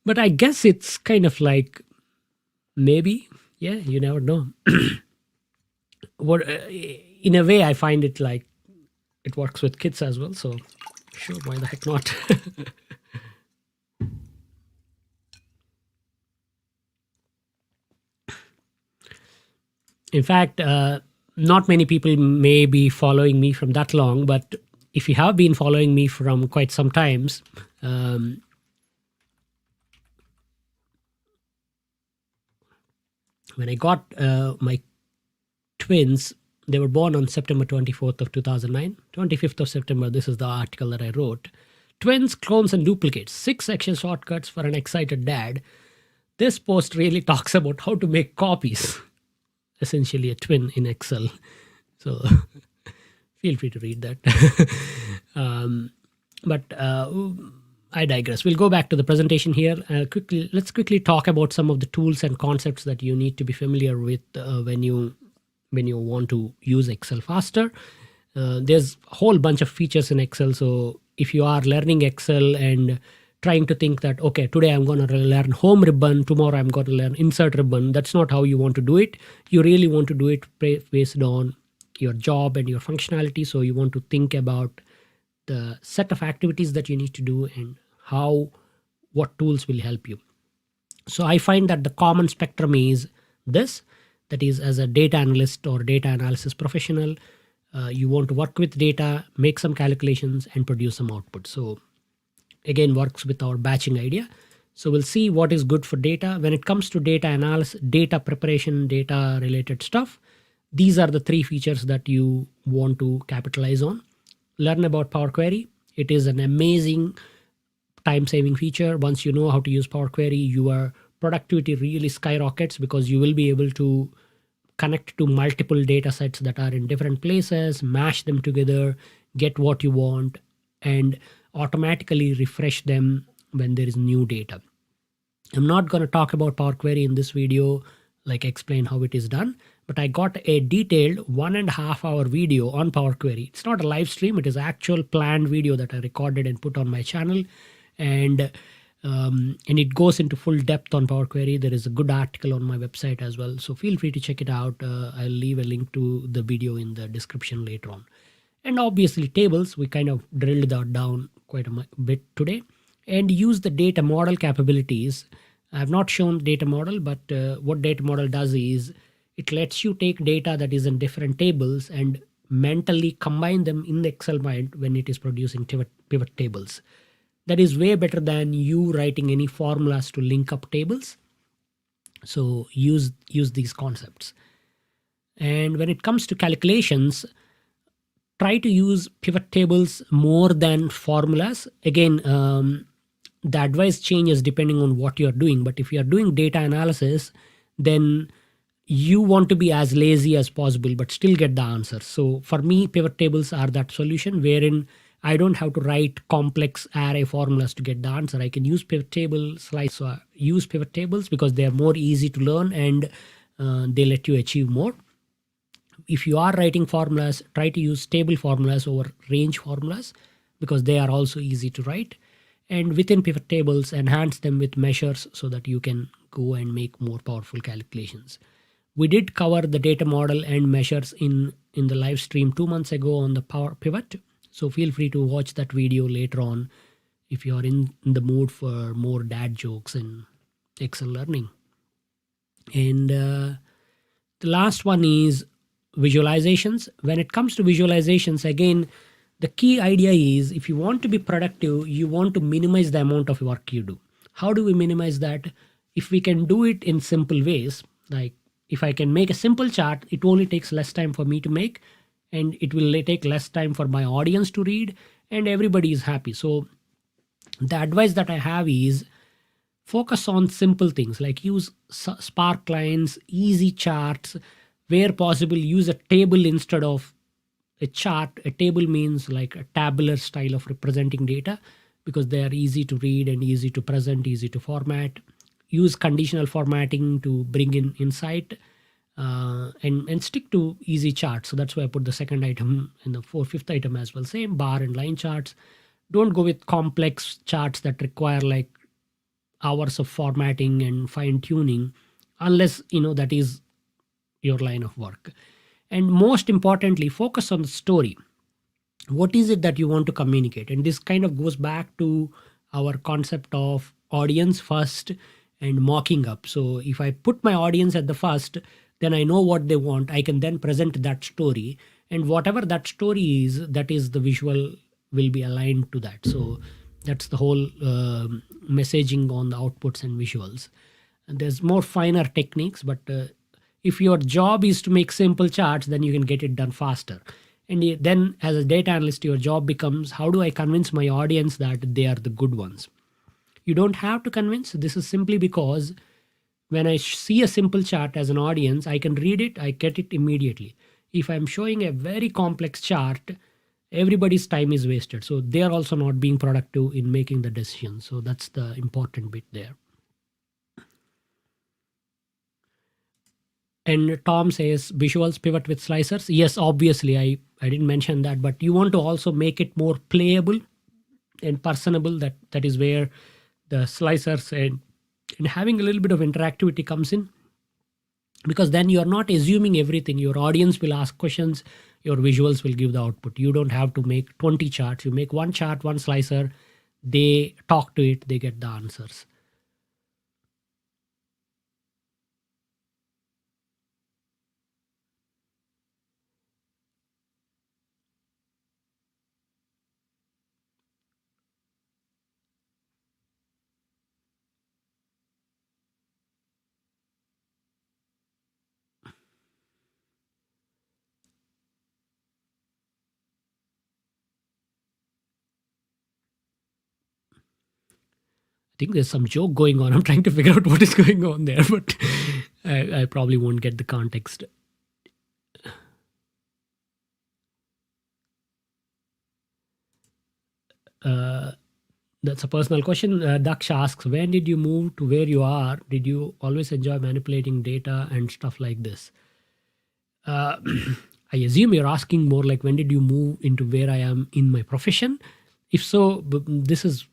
But I guess it's kind of like, maybe, yeah, you never know. What, in a way, I find it like it works with kids as well. So sure, why the heck not? In fact, not many people may be following me from that long, but if you have been following me from quite some times, when I got my twins, they were born on September 24th of 2009, 25th of September. This is the article that I wrote. Twins, clones, and duplicates. 6 Excel shortcuts for an excited dad. This post really talks about how to make copies. Essentially a twin in Excel. So feel free to read that. But I digress. We'll go back to the presentation here. Let's quickly talk about some of the tools and concepts that you need to be familiar with when you want to use Excel faster. There's a whole bunch of features in Excel. So if you are learning Excel and trying to think that, okay, today I'm going to learn home ribbon, tomorrow I'm going to learn insert ribbon. That's not how you want to do it. You really want to do it based on your job and your functionality. So you want to think about the set of activities that you need to do and what tools will help you. So I find that the common spectrum is this, that is, as a data analyst or data analysis professional, you want to work with data, make some calculations and produce some output. So again, works with our batching idea. So we'll see what is good for data. When it comes to data analysis, data preparation, data related stuff, these are the 3 features that you want to capitalize on. Learn about Power Query. It is an amazing time-saving feature. Once you know how to use Power Query, your productivity really skyrockets because you will be able to connect to multiple data sets that are in different places, mash them together, get what you want, and automatically refresh them when there is new data. I'm not going to talk about Power Query in this video, like explain how it is done, but I got a detailed 1.5 hour video on Power Query. It's not a live stream. It is actual planned video that I recorded and put on my channel. And And it goes into full depth on Power Query. There is a good article on my website as well, so feel free to check it out. I'll leave a link to the video in the description later on. And obviously tables, we kind of drilled that down quite a bit today, and use the data model capabilities. I have not shown data model, but what data model does is it lets you take data that is in different tables and mentally combine them in the Excel mind when it is producing pivot tables. That is way better than you writing any formulas to link up tables. So use these concepts. And when it comes to calculations, try to use pivot tables more than formulas. Again, the advice changes depending on what you're doing. But if you're doing data analysis, then you want to be as lazy as possible, but still get the answer. So for me, pivot tables are that solution wherein I don't have to write complex array formulas to get the answer. I can use pivot table slides. So I use pivot tables because they are more easy to learn and they let you achieve more. If you are writing formulas, try to use table formulas over range formulas because they are also easy to write. And within pivot tables, enhance them with measures so that you can go and make more powerful calculations. We did cover the data model and measures in the live stream 2 months ago on the Power Pivot. So feel free to watch that video later on if you're in the mood for more dad jokes and Excel learning. And the last one is visualizations. When it comes to visualizations, again, the key idea is if you want to be productive, you want to minimize the amount of work you do. How do we minimize that? If we can do it in simple ways, like if I can make a simple chart, it only takes less time for me to make, and it will take less time for my audience to read, and everybody is happy. So the advice that I have is focus on simple things like use Spark lines, easy charts. Where possible, use a table instead of a chart. A table means like a tabular style of representing data because they are easy to read and easy to present, easy to format. Use conditional formatting to bring in insight and stick to easy charts. So that's why I put the second item and the fifth item as well. Same bar and line charts. Don't go with complex charts that require like hours of formatting and fine tuning unless that is your line of work. And most importantly, focus on the story. What is it that you want to communicate? And this kind of goes back to our concept of audience first and mocking up. So if I put my audience at the first, then I know what they want. I can then present that story, and whatever that story is, that is the visual will be aligned to that. So that's the whole messaging on the outputs and visuals. And there's more finer techniques, but if your job is to make simple charts, then you can get it done faster. And then as a data analyst, your job becomes, how do I convince my audience that they are the good ones? You don't have to convince. This is simply because when I see a simple chart as an audience, I can read it, I get it immediately. If I'm showing a very complex chart, everybody's time is wasted. So they are also not being productive in making the decision. So that's the important bit there. And Tom says visuals pivot with slicers. Yes, obviously, I didn't mention that, but you want to also make it more playable and personable. That is where the slicers and having a little bit of interactivity comes in, because then you're not assuming everything. Your audience will ask questions, your visuals will give the output. You don't have to make 20 charts. You make one chart, one slicer, they talk to it, they get the answers. I think there's some joke going on. I'm trying to figure out what is going on there, but I probably won't get the context. That's a personal question. Daksh asks, when did you move to where you are? Did you always enjoy manipulating data and stuff like this? I assume you're asking more like, when did you move into where I am in my profession? If so, this is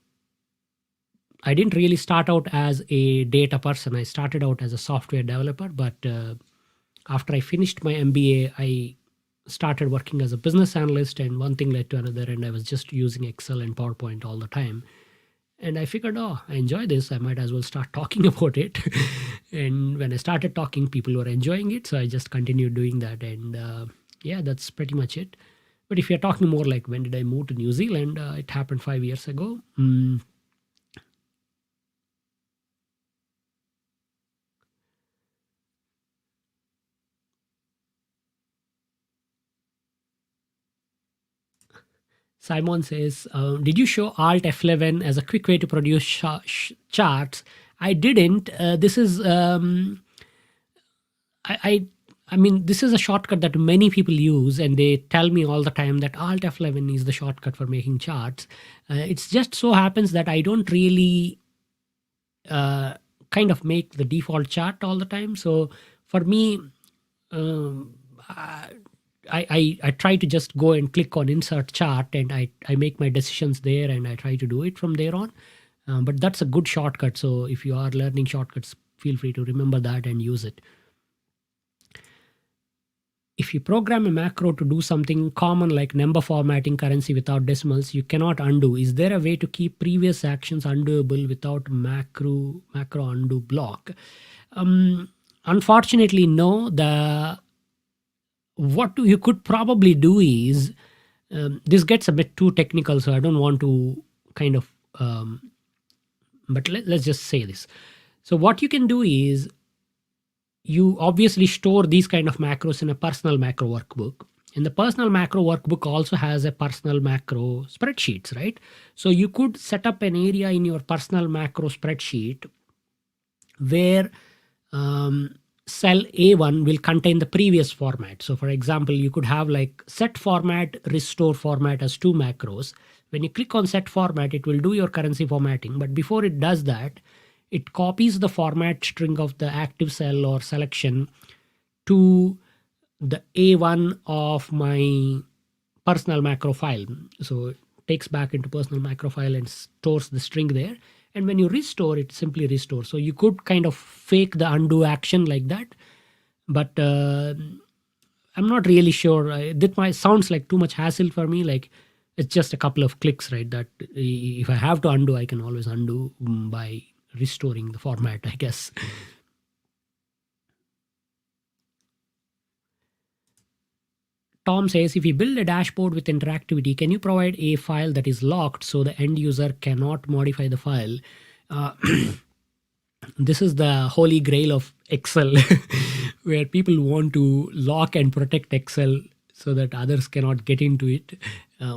I didn't really start out as a data person. I started out as a software developer, but after I finished my MBA, I started working as a business analyst, and one thing led to another, and I was just using Excel and PowerPoint all the time. And I figured, oh, I enjoy this. I might as well start talking about it. And when I started talking, people were enjoying it. So I just continued doing that. And yeah, that's pretty much it. But if you're talking more like when did I move to New Zealand, it happened 5 years ago. Simon says, did you show Alt F11 as a quick way to produce charts? I didn't. This is, I mean, this is a shortcut that many people use, and they tell me all the time that Alt F11 is the shortcut for making charts. It's just so happens that I don't really kind of make the default chart all the time. So for me, I try to just go and click on insert chart, and I make my decisions there, and I try to do it from there on. But that's a good shortcut. So if you are learning shortcuts, feel free to remember that and use it. If you program a macro to do something common like number formatting currency without decimals, you cannot undo. Is there a way to keep previous actions undoable without macro undo block? Unfortunately, no. What you could probably do is, this gets a bit too technical, so I don't want to kind of, but let's just say this. So what you can do is, you obviously store these kind of macros in a personal macro workbook. And the personal macro workbook also has a personal macro spreadsheets, right? So you could set up an area in your personal macro spreadsheet where cell A1 will contain the previous format. So for example, you could have like set format, restore format as two macros. When you click on set format, it will do your currency formatting. But before it does that, it copies the format string of the active cell or selection to the A1 of my personal macro file. So it takes back into personal macro file and stores the string there. And when you restore, it simply restores. So you could kind of fake the undo action like that. But I'm not really sure. That sounds like too much hassle for me. Like, it's just a couple of clicks, right? That if I have to undo, I can always undo by restoring the format, I guess. Tom says, if you build a dashboard with interactivity, can you provide a file that is locked so the end user cannot modify the file? This is the holy grail of Excel, where people want to lock and protect Excel so that others cannot get into it,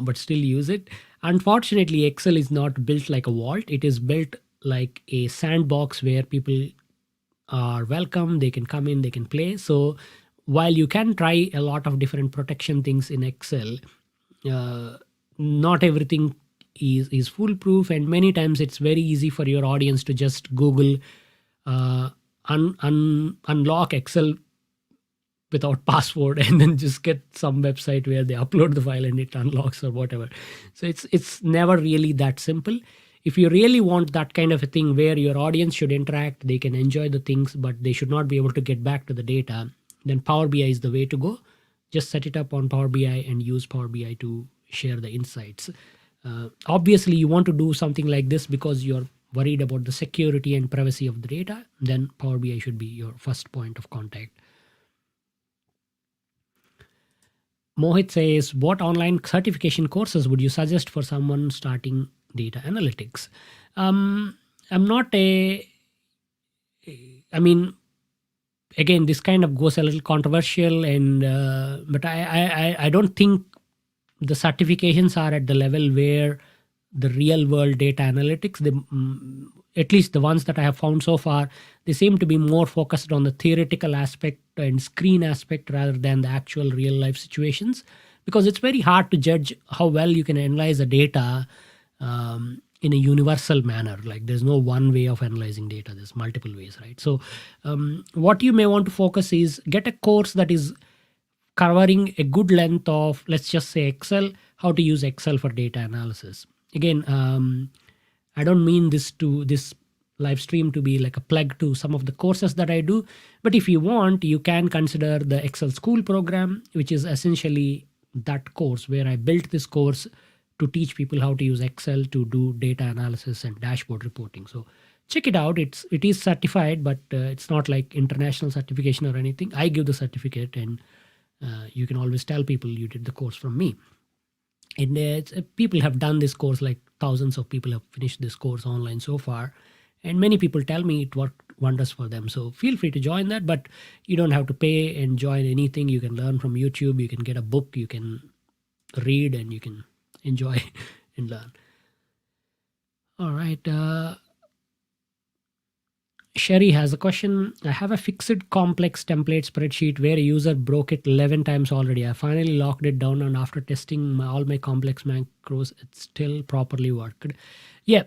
but still use it. Unfortunately, Excel is not built like a vault. It is built like a sandbox where people are welcome. They can come in, they can play. So while you can try a lot of different protection things in Excel, not everything is foolproof, and many times it's very easy for your audience to just Google unlock Excel without password and then just get some website where they upload the file and it unlocks or whatever. So it's never really that simple. If you really want that kind of a thing where your audience should interact, they can enjoy the things, but they should not be able to get back to the data, then Power BI is the way to go. Just set it up on Power BI and use Power BI to share the insights. Obviously, you want to do something like this because you're worried about the security and privacy of the data, then Power BI should be your first point of contact. Mohit says, what online certification courses would you suggest for someone starting data analytics? I'm not I mean, again, this kind of goes a little controversial, and but I don't think the certifications are at the level where the real world data analytics, at least the ones that I have found so far, they seem to be more focused on the theoretical aspect and screen aspect rather than the actual real life situations, because it's very hard to judge how well you can analyze the data in a universal manner. Like, there's no one way of analyzing data, there's multiple ways, right? So what you may want to focus is get a course that is covering a good length of, let's just say, Excel, how to use Excel for data analysis. Again, I don't mean this live stream to be like a plug to some of the courses that I do, but if you want, you can consider the Excel School program, which is essentially that course where I built this course to teach people how to use Excel to do data analysis and dashboard reporting. So check it out. It is certified, but it's not like international certification or anything. I give the certificate, and you can always tell people you did the course from me. And people have done this course, like thousands of people have finished this course online so far, and many people tell me it worked wonders for them. So feel free to join that, but you don't have to pay and join anything. You can learn from YouTube, you can get a book, you can read, and you can enjoy and learn. All right. Sherry has a question. I have a fixed complex template spreadsheet where a user broke it 11 times already. I finally locked it down, and after testing all my complex macros, it still properly worked. Yeah,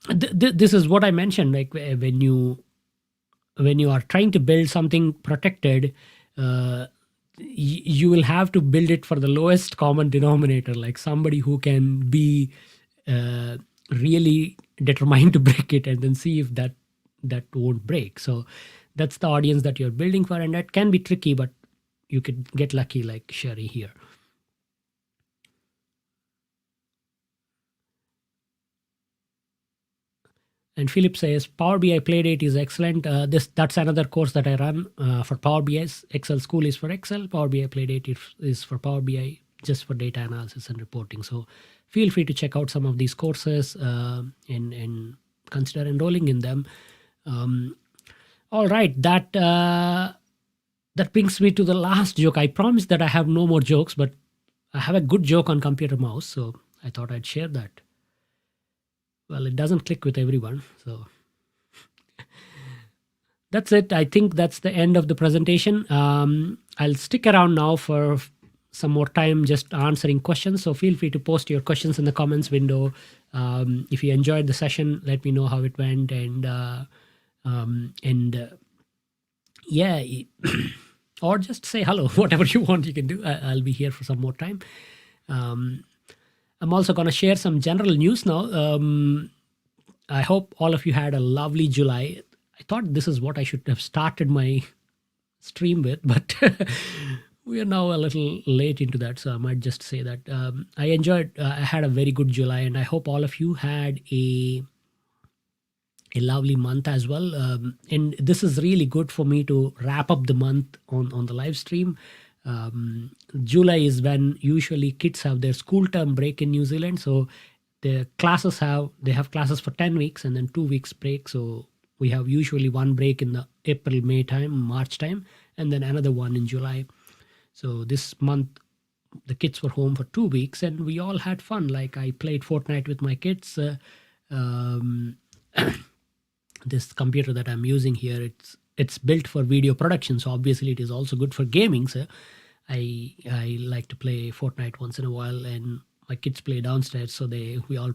this is what I mentioned. Like when you are trying to build something protected, you will have to build it for the lowest common denominator, like somebody who can be really determined to break it, and then see if that won't break. So that's the audience that you're building for, and that can be tricky, but you could get lucky like Sherry here. And Philip says Power BI Playdate is excellent. That's another course that I run for Power BI. Excel School is for Excel. Power BI Playdate is for Power BI, just for data analysis and reporting. So feel free to check out some of these courses and consider enrolling in them. All right, that brings me to the last joke. I promised that I have no more jokes, but I have a good joke on Computer Mouse, so I thought I'd share that. Well, it doesn't click with everyone, so that's it. I think that's the end of the presentation. I'll stick around now for some more time just answering questions, so feel free to post your questions in the comments window. If you enjoyed the session, let me know how it went, and yeah, or just say hello. Whatever you want, you can do. I'll be here for some more time. I'm also going to share some general news now. I hope all of you had a lovely July. I thought this is what I should have started my stream with, but we are now a little late into that, so I might just say that I had a very good July, and I hope all of you had a lovely month as well. And this is really good for me to wrap up the month on the live stream. July is when usually kids have their school term break in New Zealand, so the classes have classes for 10 weeks and then 2 weeks break. So we have usually one break in the April, May time, March time, and then another one in July. So this month the kids were home for 2 weeks, and we all had fun. Like I played Fortnite with my kids. This computer that I'm using here, it's built for video production, so obviously it is also good for gaming. So I like to play Fortnite once in a while, and my kids play downstairs, so we all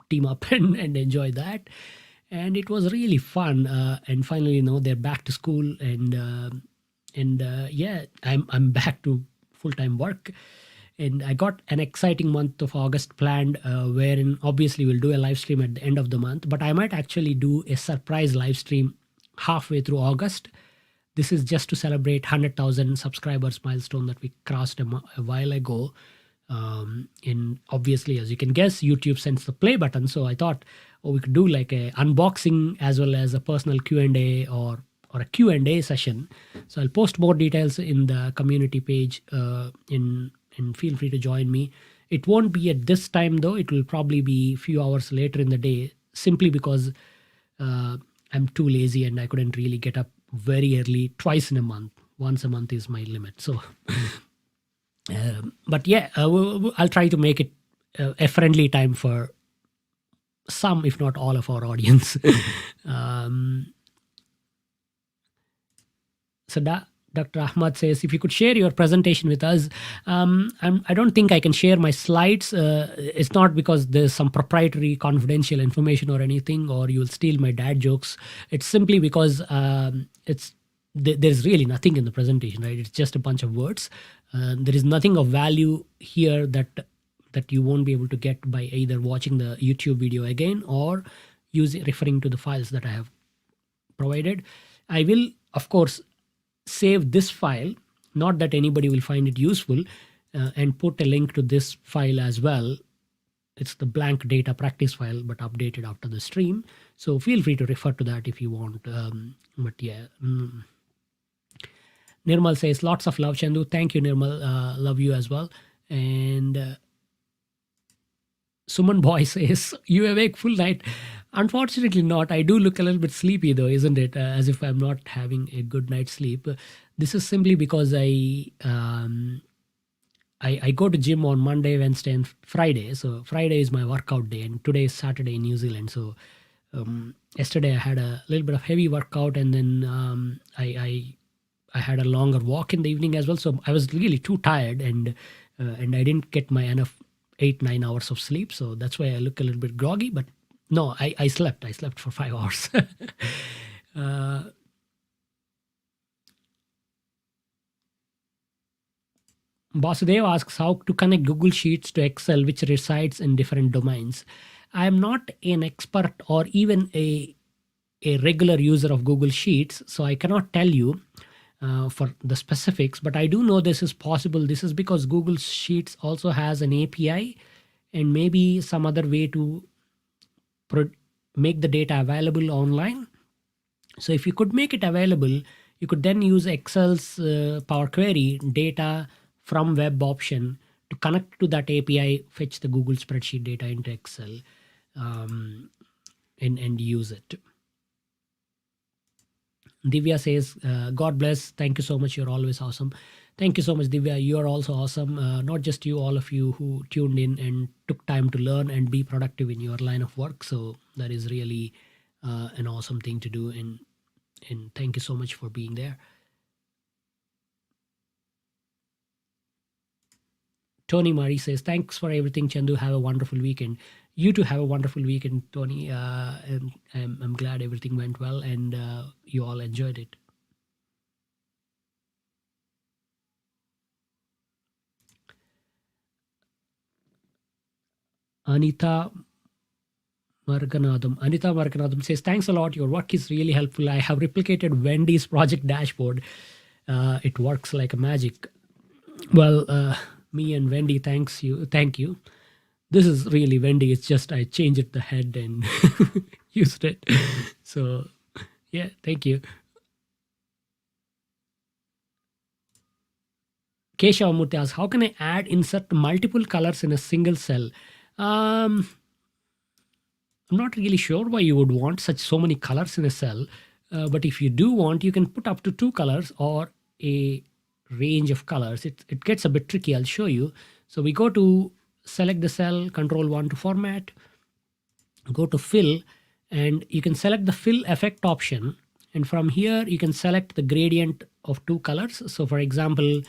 team up and enjoy that, and it was really fun. And finally, they're back to school, and yeah, I'm back to full-time work. And I got an exciting month of August planned, wherein obviously we'll do a live stream at the end of the month, but I might actually do a surprise live stream halfway through August. This is just to celebrate 100,000 subscribers milestone that we crossed a while ago. And obviously, as you can guess, YouTube sends the play button. So I thought, we could do like a unboxing as well as a personal Q&A or a Q&A session. So I'll post more details in the community page, and feel free to join me. It won't be at this time though. It will probably be a few hours later in the day, simply because I'm too lazy and I couldn't really get up very early twice in a month. Once a month is my limit. So, but yeah, I'll try to make it a friendly time for some, if not all, of our audience. So Dr. Ahmad says, if you could share your presentation with us. I don't think I can share my slides. It's not because there's some proprietary confidential information or anything, or you'll steal my dad jokes. It's simply because there's really nothing in the presentation, right? It's just a bunch of words. There is nothing of value here that that you won't be able to get by either watching the YouTube video again or referring to the files that I have provided. I will, of course, save this file, not that anybody will find it useful, and put a link to this file as well. It's the blank data practice file, but updated after the stream. So feel free to refer to that if you want. But yeah. Nirmal says, lots of love, Chandu. Thank you, Nirmal. Love you as well. And Suman Boy says, you awake full night? Unfortunately not. I do look a little bit sleepy though, isn't it? As if I'm not having a good night's sleep. This is simply because I go to gym on Monday, Wednesday, and Friday. So Friday is my workout day, and today is Saturday in New Zealand. So yesterday I had a little bit of heavy workout, and then I had a longer walk in the evening as well. So I was really too tired, and I didn't get my enough 8-9 hours of sleep. So that's why I look a little bit groggy. But no, I slept. I slept for 5 hours. Basudev asks how to connect Google Sheets to Excel, which resides in different domains. I am not an expert or even a regular user of Google Sheets, so I cannot tell you for the specifics, but I do know this is possible. This is because Google Sheets also has an API and maybe some other way to make the data available online. So if you could make it available, you could then use Excel's Power Query data from web option to connect to that API, fetch the Google spreadsheet data into Excel, and use it. Divya says, God bless. Thank you so much. You're always awesome. Thank you so much, Divya. You're also awesome. Not just you, all of you who tuned in and took time to learn and be productive in your line of work. So that is really an awesome thing to do. And thank you so much for being there. Tony Murray says, thanks for everything, Chandu. Have a wonderful weekend. You too have a wonderful weekend, Tony. And I'm glad everything went well and you all enjoyed it. Anita Marganadam says, thanks a lot. Your work is really helpful. I have replicated Wendy's project dashboard. It works like a magic. Well, me and Wendy, thank you. This is really Wendy. It's just I changed the head and used it. So yeah, thank you. Keshav Murthy asks, how can I insert multiple colors in a single cell? I'm not really sure why you would want so many colors in a cell. But if you do want, you can put up to 2 colors or a range of colors. It gets a bit tricky. I'll show you. So we go to select the cell, Control-1 to format, go to fill, and you can select the fill effect option. And from here, you can select the gradient of 2 colors. So for example,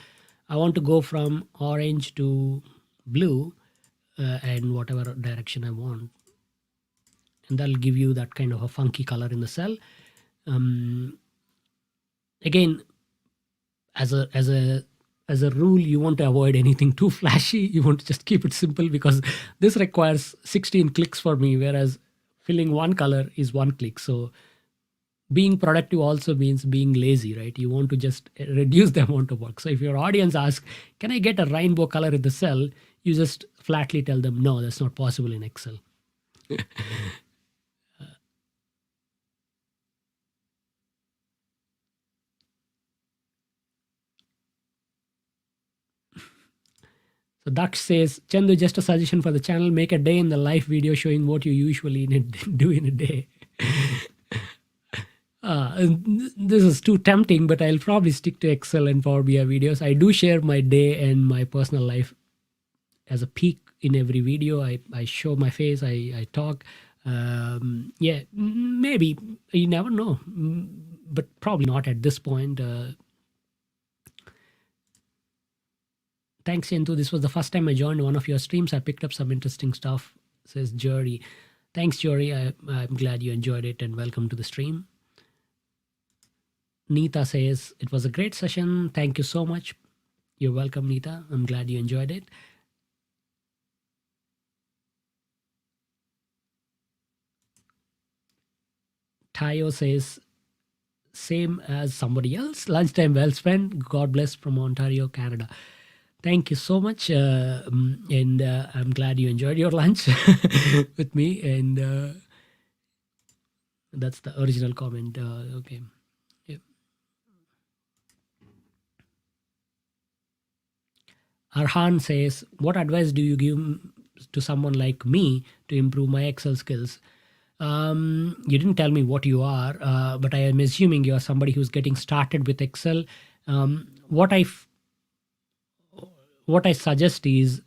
I want to go from orange to blue and whatever direction I want. And that'll give you that kind of a funky color in the cell. Again, as a rule, you want to avoid anything too flashy. You want to just keep it simple because this requires 16 clicks for me, whereas filling 1 color is 1 click. So being productive also means being lazy, right? You want to just reduce the amount of work. So if your audience asks, can I get a rainbow color in the cell? You just flatly tell them, no, that's not possible in Excel. So Daksh says, Chandu, just a suggestion for the channel, make a day in the life video showing what you usually do in a day. This is too tempting, but I'll probably stick to Excel and Power BI videos. I do share my day and my personal life as a peek in every video. I show my face, I talk. Yeah, maybe, you never know, but probably not at this point. Thanks, Yentu. This was the first time I joined one of your streams. I picked up some interesting stuff, says Jory. Thanks, Jory. I'm glad you enjoyed it and welcome to the stream. Neeta says, it was a great session. Thank you so much. You're welcome, Neeta. I'm glad you enjoyed it. Tayo says, same as somebody else. Lunchtime well spent. God bless from Ontario, Canada. Thank you so much. And I'm glad you enjoyed your lunch with me. And that's the original comment. Okay. Yeah. Arhan says, what advice do you give to someone like me to improve my Excel skills? You didn't tell me what you are, but I am assuming you are somebody who's getting started with Excel. Um, what I what I suggest is,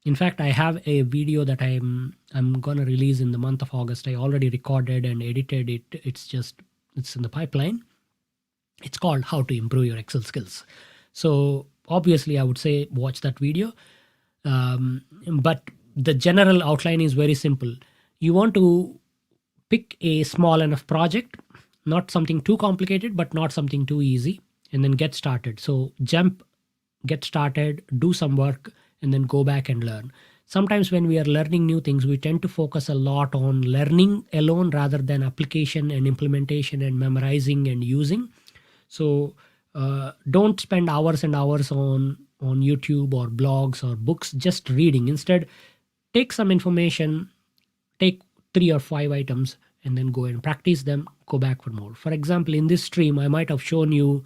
in fact, I have a video that I'm gonna release in the month of August. I already recorded and edited it. It's in the pipeline. It's called How to Improve Your Excel Skills. So obviously, I would say watch that video. But the general outline is very simple. You want to pick a small enough project, not something too complicated, but not something too easy, and then get started. So get started, do some work, and then go back and learn. Sometimes when we are learning new things, we tend to focus a lot on learning alone rather than application and implementation and memorizing and using. So don't spend hours and hours on YouTube or blogs or books just reading. Instead, take some information, take 3 or 5 items, and then go and practice them, go back for more. For example, in this stream, I might have shown you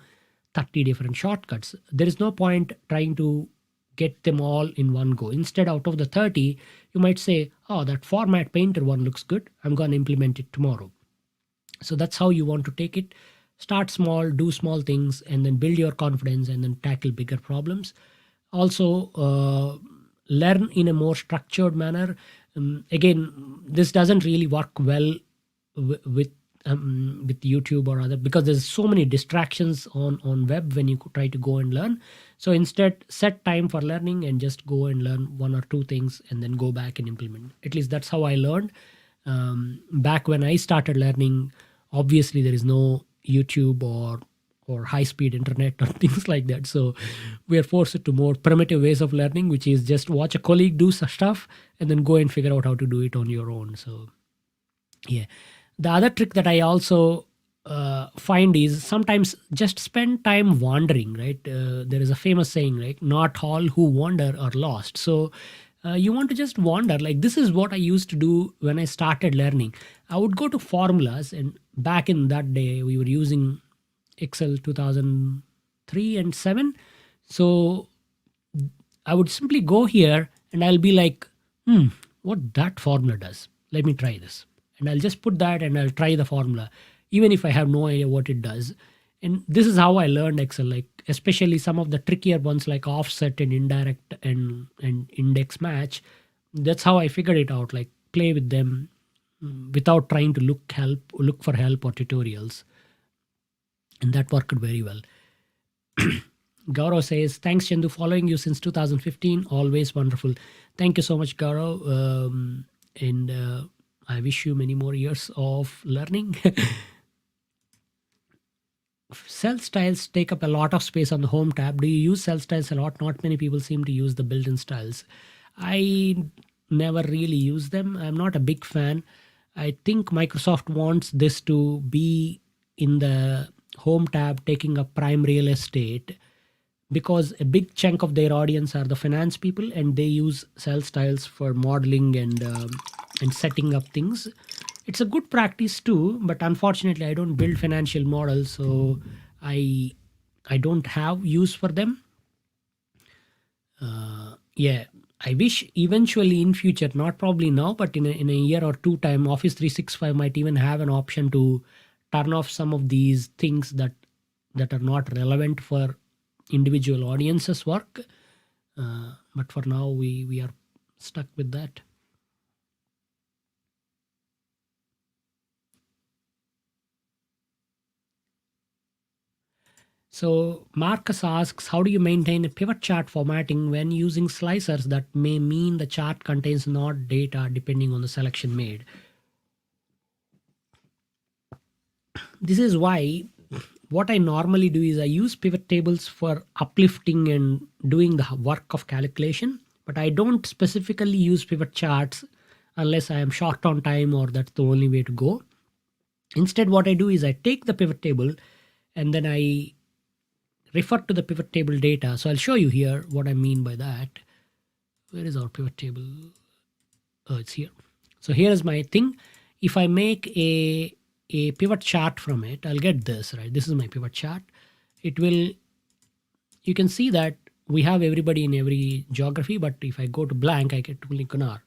30 different shortcuts. There is no point trying to get them all in one go. Instead, out of the 30, you might say, oh, that format painter one looks good. I'm going to implement it tomorrow. So that's how you want to take it. Start small, do small things, and then build your confidence and then tackle bigger problems. Also, learn in a more structured manner. Again, this doesn't really work well with YouTube or other, because there's so many distractions on web when you try to go and learn. So instead, set time for learning and just go and learn 1 or 2 things and then go back and implement. At least that's how I learned. Back when I started learning, obviously there is no YouTube or high-speed internet or things like that. So we are forced to more primitive ways of learning, which is just watch a colleague do stuff and then go and figure out how to do it on your own. So yeah. The other trick that I also find is sometimes just spend time wandering, right? There is a famous saying, right? Not all who wander are lost. So you want to just wander. Like, this is what I used to do when I started learning. I would go to formulas, and back in that day, we were using Excel 2003 and 7. So I would simply go here and I'll be like, what that formula does. Let me try this. And I'll just put that and I'll try the formula, even if I have no idea what it does. And this is how I learned Excel, like especially some of the trickier ones like offset and indirect and index match. That's how I figured it out, like play with them without trying to look for help or tutorials. And that worked very well. Gaurav says, thanks, Chandu, following you since 2015. Always wonderful. Thank you so much, Gaurav. And I wish you many more years of learning. Cell styles take up a lot of space on the home tab. Do you use cell styles a lot? Not many people seem to use the built-in styles. I never really use them. I'm not a big fan. I think Microsoft wants this to be in the home tab, taking up prime real estate, because a big chunk of their audience are the finance people, and they use cell styles for modeling and setting up things. It's a good practice too, but unfortunately I don't build financial models, so I don't have use for them. Yeah, I wish eventually in future, not probably now, but in a year or 2 time, Office 365 might even have an option to turn off some of these things that are not relevant for individual audiences' work. But for now, we are stuck with that. So Marcus asks, how do you maintain a pivot chart formatting when using slicers that may mean the chart contains not data depending on the selection made? This is why what I normally do is I use pivot tables for uplifting and doing the work of calculation, but I don't specifically use pivot charts unless I am short on time or that's the only way to go. Instead, what I do is I take the pivot table and then I refer to the pivot table data. So I'll show you here what I mean by that. Where is our pivot table? Oh, it's here. So here is my thing. If I make a pivot chart from it, I'll get this, right? This is my pivot chart. It will, you can see that we have everybody in every geography, but if I go to blank, I get only Kunar.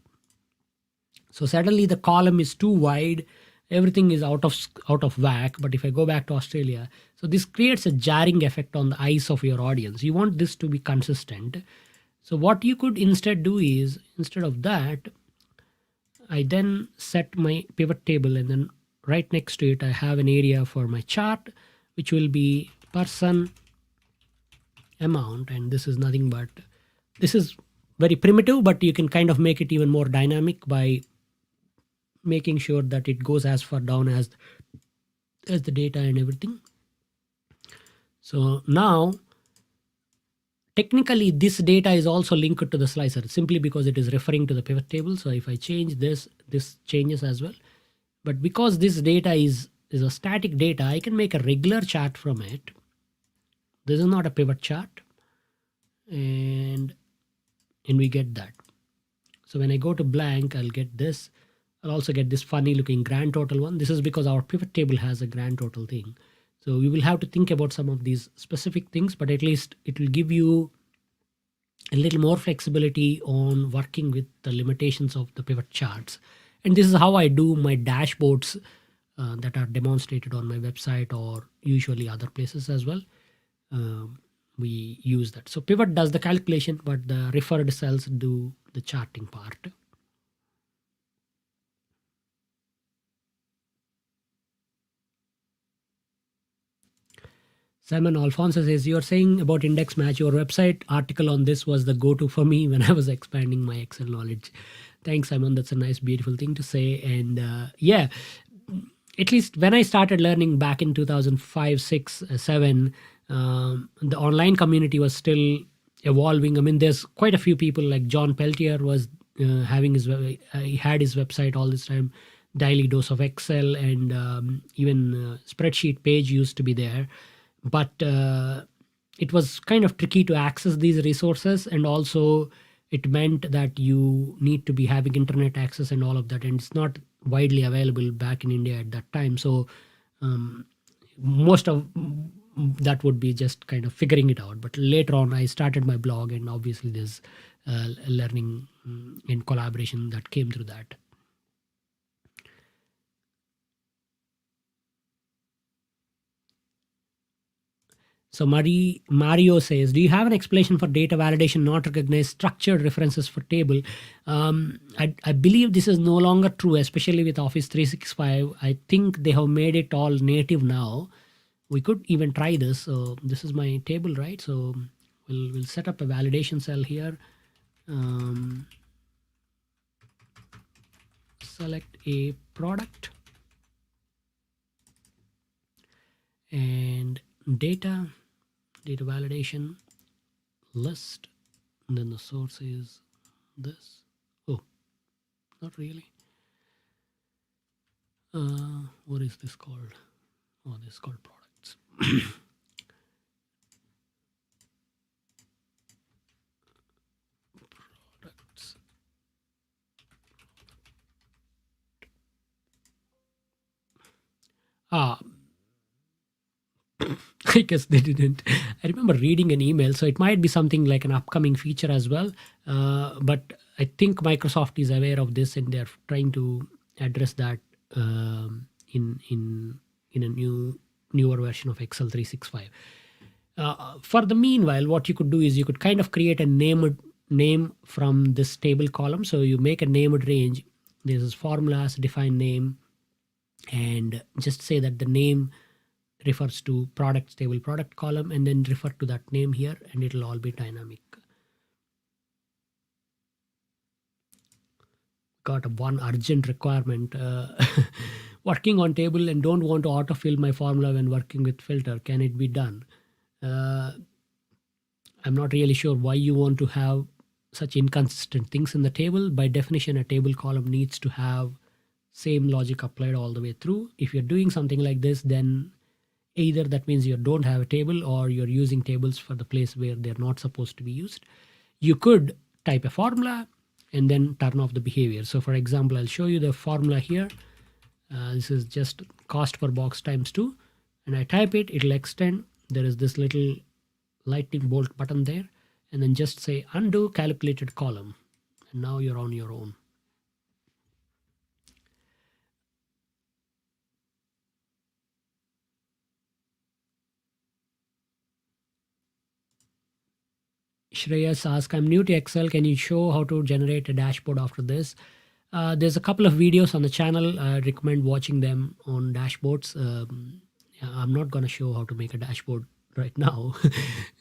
So suddenly the column is too wide. Everything is out of whack. But if I go back to Australia, so this creates a jarring effect on the eyes of your audience. You want this to be consistent. So what you could instead do is, instead of that, I then set my pivot table, and then right next to it, I have an area for my chart, which will be person amount. And this is nothing but, this is very primitive, but you can kind of make it even more dynamic by making sure that it goes as far down as the data and everything. So now, technically, this data is also linked to the slicer simply because it is referring to the pivot table. So if I change this, this changes as well. But because this data is a static data, I can make a regular chart from it. This is not a pivot chart. And we get that. So when I go to blank, I'll get this. I'll also get this funny looking grand total one. This is because our pivot table has a grand total thing. So we will have to think about some of these specific things, but at least it will give you a little more flexibility on working with the limitations of the pivot charts. And this is how I do my dashboards that are demonstrated on my website or usually other places as well. We use that. So pivot does the calculation, but the referred cells do the charting part. Simon Alfonso says, you're saying about index match. Your website article on this was the go-to for me when I was expanding my Excel knowledge. Thanks, Simon. That's a nice, beautiful thing to say. And yeah, at least when I started learning back in 2005, 6, 7, the online community was still evolving. I mean, there's quite a few people like John Peltier was having his, he had his website all this time, Daily Dose of Excel, and even spreadsheet page used to be there. But it was kind of tricky to access these resources, and also it meant that you need to be having internet access and all of that, and it's not widely available back in India at that time. So most of that would be just kind of figuring it out. But later on, I started my blog, and obviously there's learning and collaboration that came through that. So Mario says, do you have an explanation for data validation not recognize structured references for table? I believe this is no longer true, especially with Office 365. I think they have made it all native now. We could even try this. So this is my table, right? So we'll set up a validation cell here. Select a product and data validation list, and then the source is this. Oh, not really. What is this called? Oh, this is called products. Products. I guess they didn't. I remember reading an email, so it might be something like an upcoming feature as well. But I think Microsoft is aware of this, and they're trying to address that in a newer version of Excel 365. For the meanwhile, what you could do is you could kind of create a name from this table column. So you make a named range. This is formulas, define name, and just say that the name refers to products table product column, and then refer to that name here, and it'll all be dynamic. Got one urgent requirement. Working on table and don't want to autofill my formula when working with filter. Can it be done? I'm not really sure why you want to have such inconsistent things in the table. By definition, a table column needs to have Same logic applied all the way through. If you're doing something like this, then either that means you don't have a table or you're using tables for the place where they're not supposed to be used. You could type a formula and then turn off the behavior. So for example, I'll show you the formula here. This is just cost per box times 2. And I type it, it'll extend. There is this little lightning bolt button there. And then just say undo calculated column. And now you're on your own. Shreyas asks, I'm new to Excel. Can you show how to generate a dashboard after this? There's a couple of videos on the channel. I recommend watching them on dashboards. I'm not going to show how to make a dashboard right now,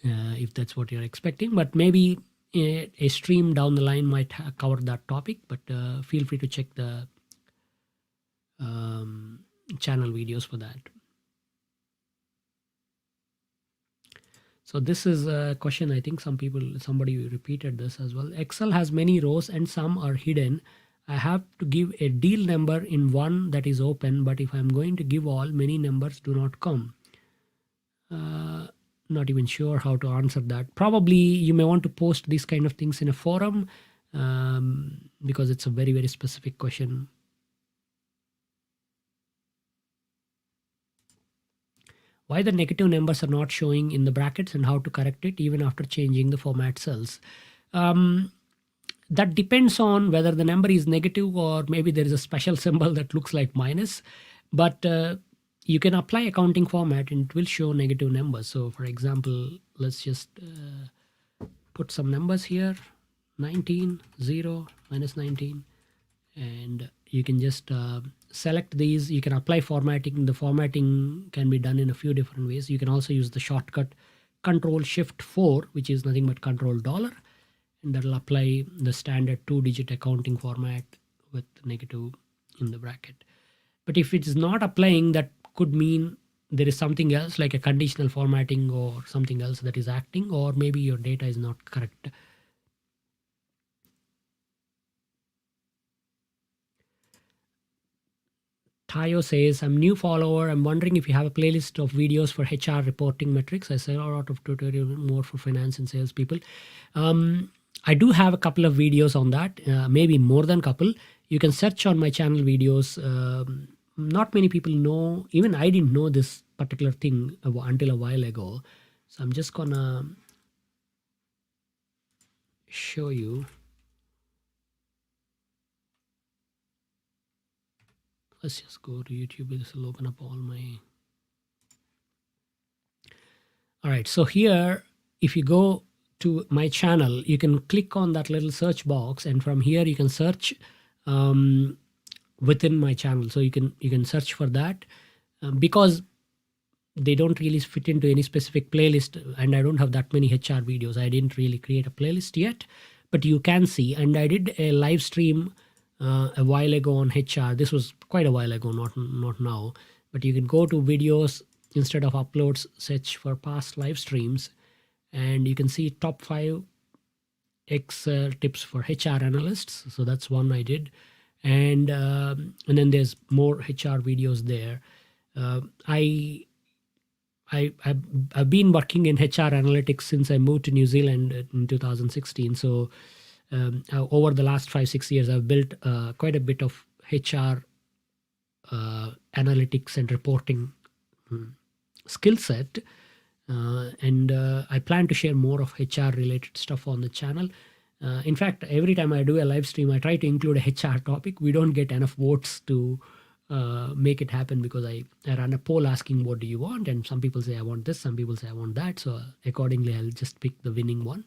if that's what you're expecting. But maybe a stream down the line might cover that topic. But feel free to check the channel videos for that. So this is a question, I think somebody repeated this as well. Excel has many rows and some are hidden. I have to give a deal number in one that is open, but if I'm going to give all, many numbers do not come. Not even sure how to answer that. Probably you may want to post these kind of things in a forum because it's a very, very specific question. Why the negative numbers are not showing in the brackets and how to correct it even after changing the format cells. That depends on whether the number is negative or maybe there is a special symbol that looks like minus. But you can apply accounting format and it will show negative numbers. So for example, let's just put some numbers here. 19, 0, minus 19. And you can just select these. You can apply formatting. The formatting can be done in a few different ways. You can also use the shortcut Control-Shift-4, which is nothing but $, and that'll apply the standard 2-digit accounting format with negative in the bracket. But if it is not applying, that could mean there is something else like a conditional formatting or something else that is acting, or maybe your data is not correct. Tayo says, I'm new follower. I'm wondering if you have a playlist of videos for HR reporting metrics. I say a lot of tutorial more for finance and sales people. I do have a couple of videos on that, maybe more than a couple. You can search on my channel videos. Not many people know, even I didn't know this particular thing until a while ago. So I'm just gonna show you. Let's just go to YouTube. This will open up all my. All right. So here, if you go to my channel, you can click on that little search box, and from here you can search within my channel. So you can search for that because they don't really fit into any specific playlist, and I don't have that many HR videos. I didn't really create a playlist yet, but you can see. And I did a live stream a while ago on HR. This was quite a while ago, not now. But you can go to videos instead of uploads, search for past live streams, and you can see top 5 Excel tips for HR analysts. So that's one I did, and then there's more HR videos there. I've been working in HR analytics since I moved to New Zealand in 2016. So over the last 5-6 years, I've built quite a bit of HR analytics and reporting skill set. And I plan to share more of HR related stuff on the channel. In fact, every time I do a live stream, I try to include a HR topic. We don't get enough votes to make it happen because I run a poll asking what do you want, and some people say I want this, some people say I want that. So accordingly, I'll just pick the winning one.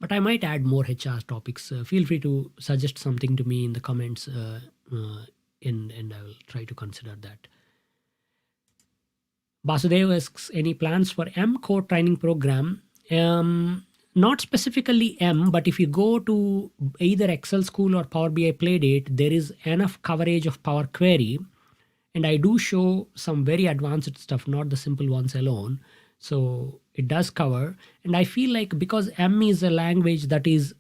But I might add more HR topics. Feel free to suggest something to me in the comments, and I will try to consider that. Basudev asks, any plans for M core training program? Not specifically M, but if you go to either Excel School or Power BI Playdate, there is enough coverage of Power Query. And I do show some very advanced stuff, not the simple ones alone. So it does cover. And I feel like because M is a language that is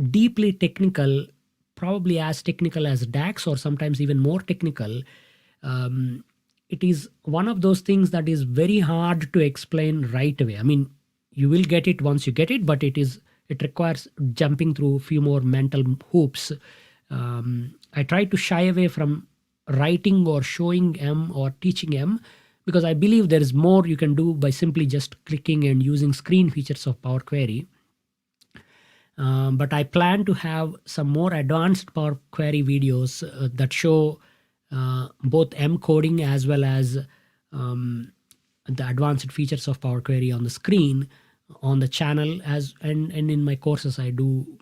deeply technical, probably as technical as DAX or sometimes even more technical. It is one of those things that is very hard to explain right away. I mean, you will get it once you get it, but it requires jumping through a few more mental hoops. I try to shy away from writing or showing M or teaching M because I believe there is more you can do by simply just clicking and using screen features of Power Query. But I plan to have some more advanced Power Query videos that show both M coding as well as the advanced features of Power Query on the screen on the channel, and in my courses I do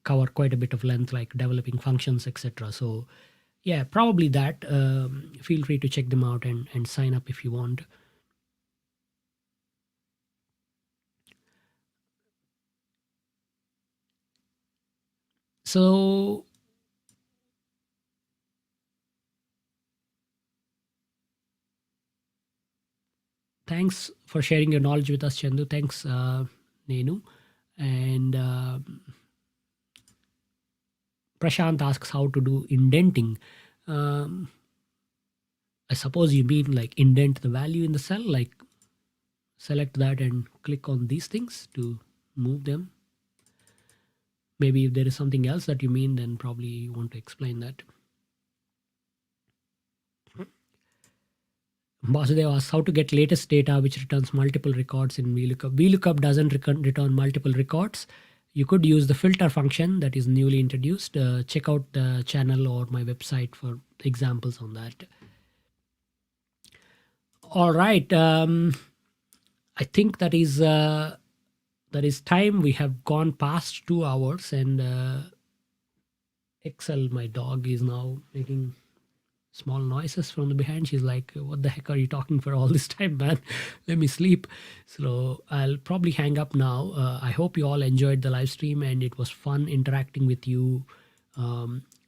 cover quite a bit of length, like developing functions, etc. So yeah, probably that. Feel free to check them out and sign up if you want. So thanks for sharing your knowledge with us, Chandu. Thanks, Nenu. And Prashant asks how to do indenting. I suppose you mean like indent the value in the cell, like select that and click on these things to move them. Maybe if there is something else that you mean, then probably you want to explain that. Basudev asks how to get latest data which returns multiple records in VLOOKUP. VLOOKUP doesn't return multiple records. You could use the filter function that is newly introduced. Check out the channel or my website for examples on that. All right. I think that is time. We have gone past 2 hours, and Excel, my dog, is now making small noises from the behind. She's like, what the heck are you talking for all this time, man? Let me sleep. So I'll probably hang up now. I hope you all enjoyed the live stream and it was fun interacting with you,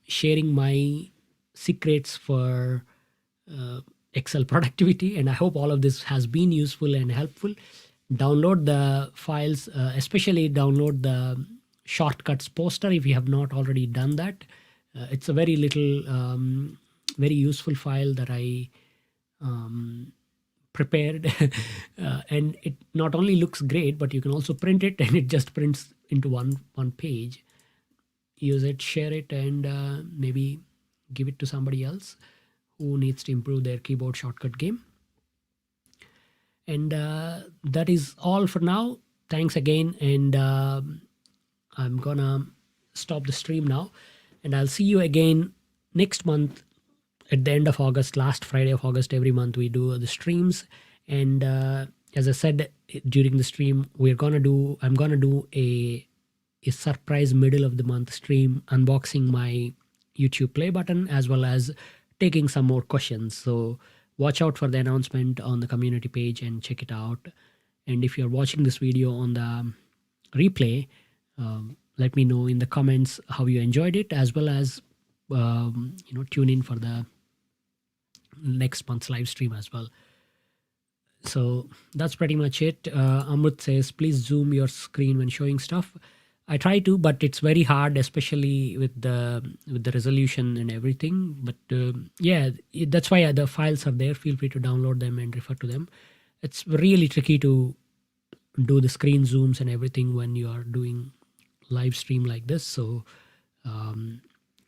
sharing my secrets for Excel productivity. And I hope all of this has been useful and helpful. Download the files, especially download the shortcuts poster if you have not already done that. It's a very little very useful file that I prepared and it not only looks great, but you can also print it and it just prints into one page. Use it, share it, and maybe give it to somebody else who needs to improve their keyboard shortcut game. And that is all for now. Thanks again, and I'm gonna stop the stream now, and I'll see you again next month at the end of August. Last Friday of August every month we do the streams, and as I said during the stream, I'm gonna do a surprise middle of the month stream unboxing my YouTube play button as well as taking some more questions. So watch out for the announcement on the community page and check it out. And if you're watching this video on the replay, let me know in the comments how you enjoyed it, as well as tune in for the next month's live stream as well. So that's pretty much it. Amrut says, please zoom your screen when showing stuff. I try to, but it's very hard, especially with the resolution and everything. But yeah, that's why the files are there. Feel free to download them and refer to them. It's really tricky to do the screen zooms and everything when you are doing live stream like this. So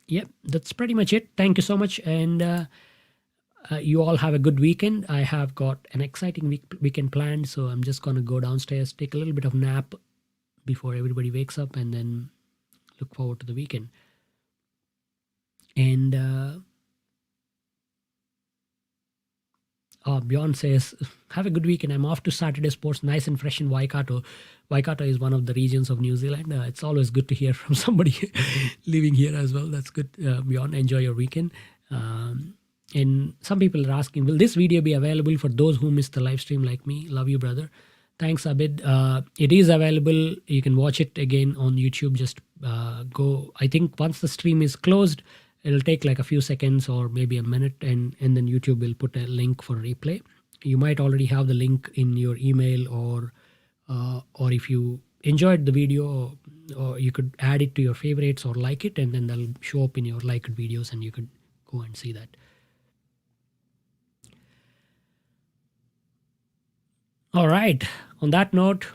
yeah, that's pretty much it. Thank you so much, and you all have a good weekend. I have got an exciting weekend planned, so I'm just gonna go downstairs, take a little bit of nap before everybody wakes up, and then look forward to the weekend. And Bjorn says, have a good weekend. I'm off to Saturday sports, nice and fresh in Waikato. Waikato is one of the regions of New Zealand. It's always good to hear from somebody living here as well. That's good. Bjorn, enjoy your weekend. And some people are asking, will this video be available for those who missed the live stream like me? Love you, brother. Thanks, Abid. It is available. You can watch it again on YouTube. Just go. I think once the stream is closed, it'll take like a few seconds or maybe a minute, and then YouTube will put a link for replay. You might already have the link in your email, or if you enjoyed the video, or you could add it to your favorites or like it, and then they'll show up in your liked videos and you could go and see that. All right. On that note,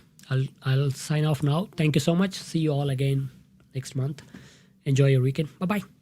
I'll sign off now. Thank you so much. See you all again next month. Enjoy your weekend. Bye bye.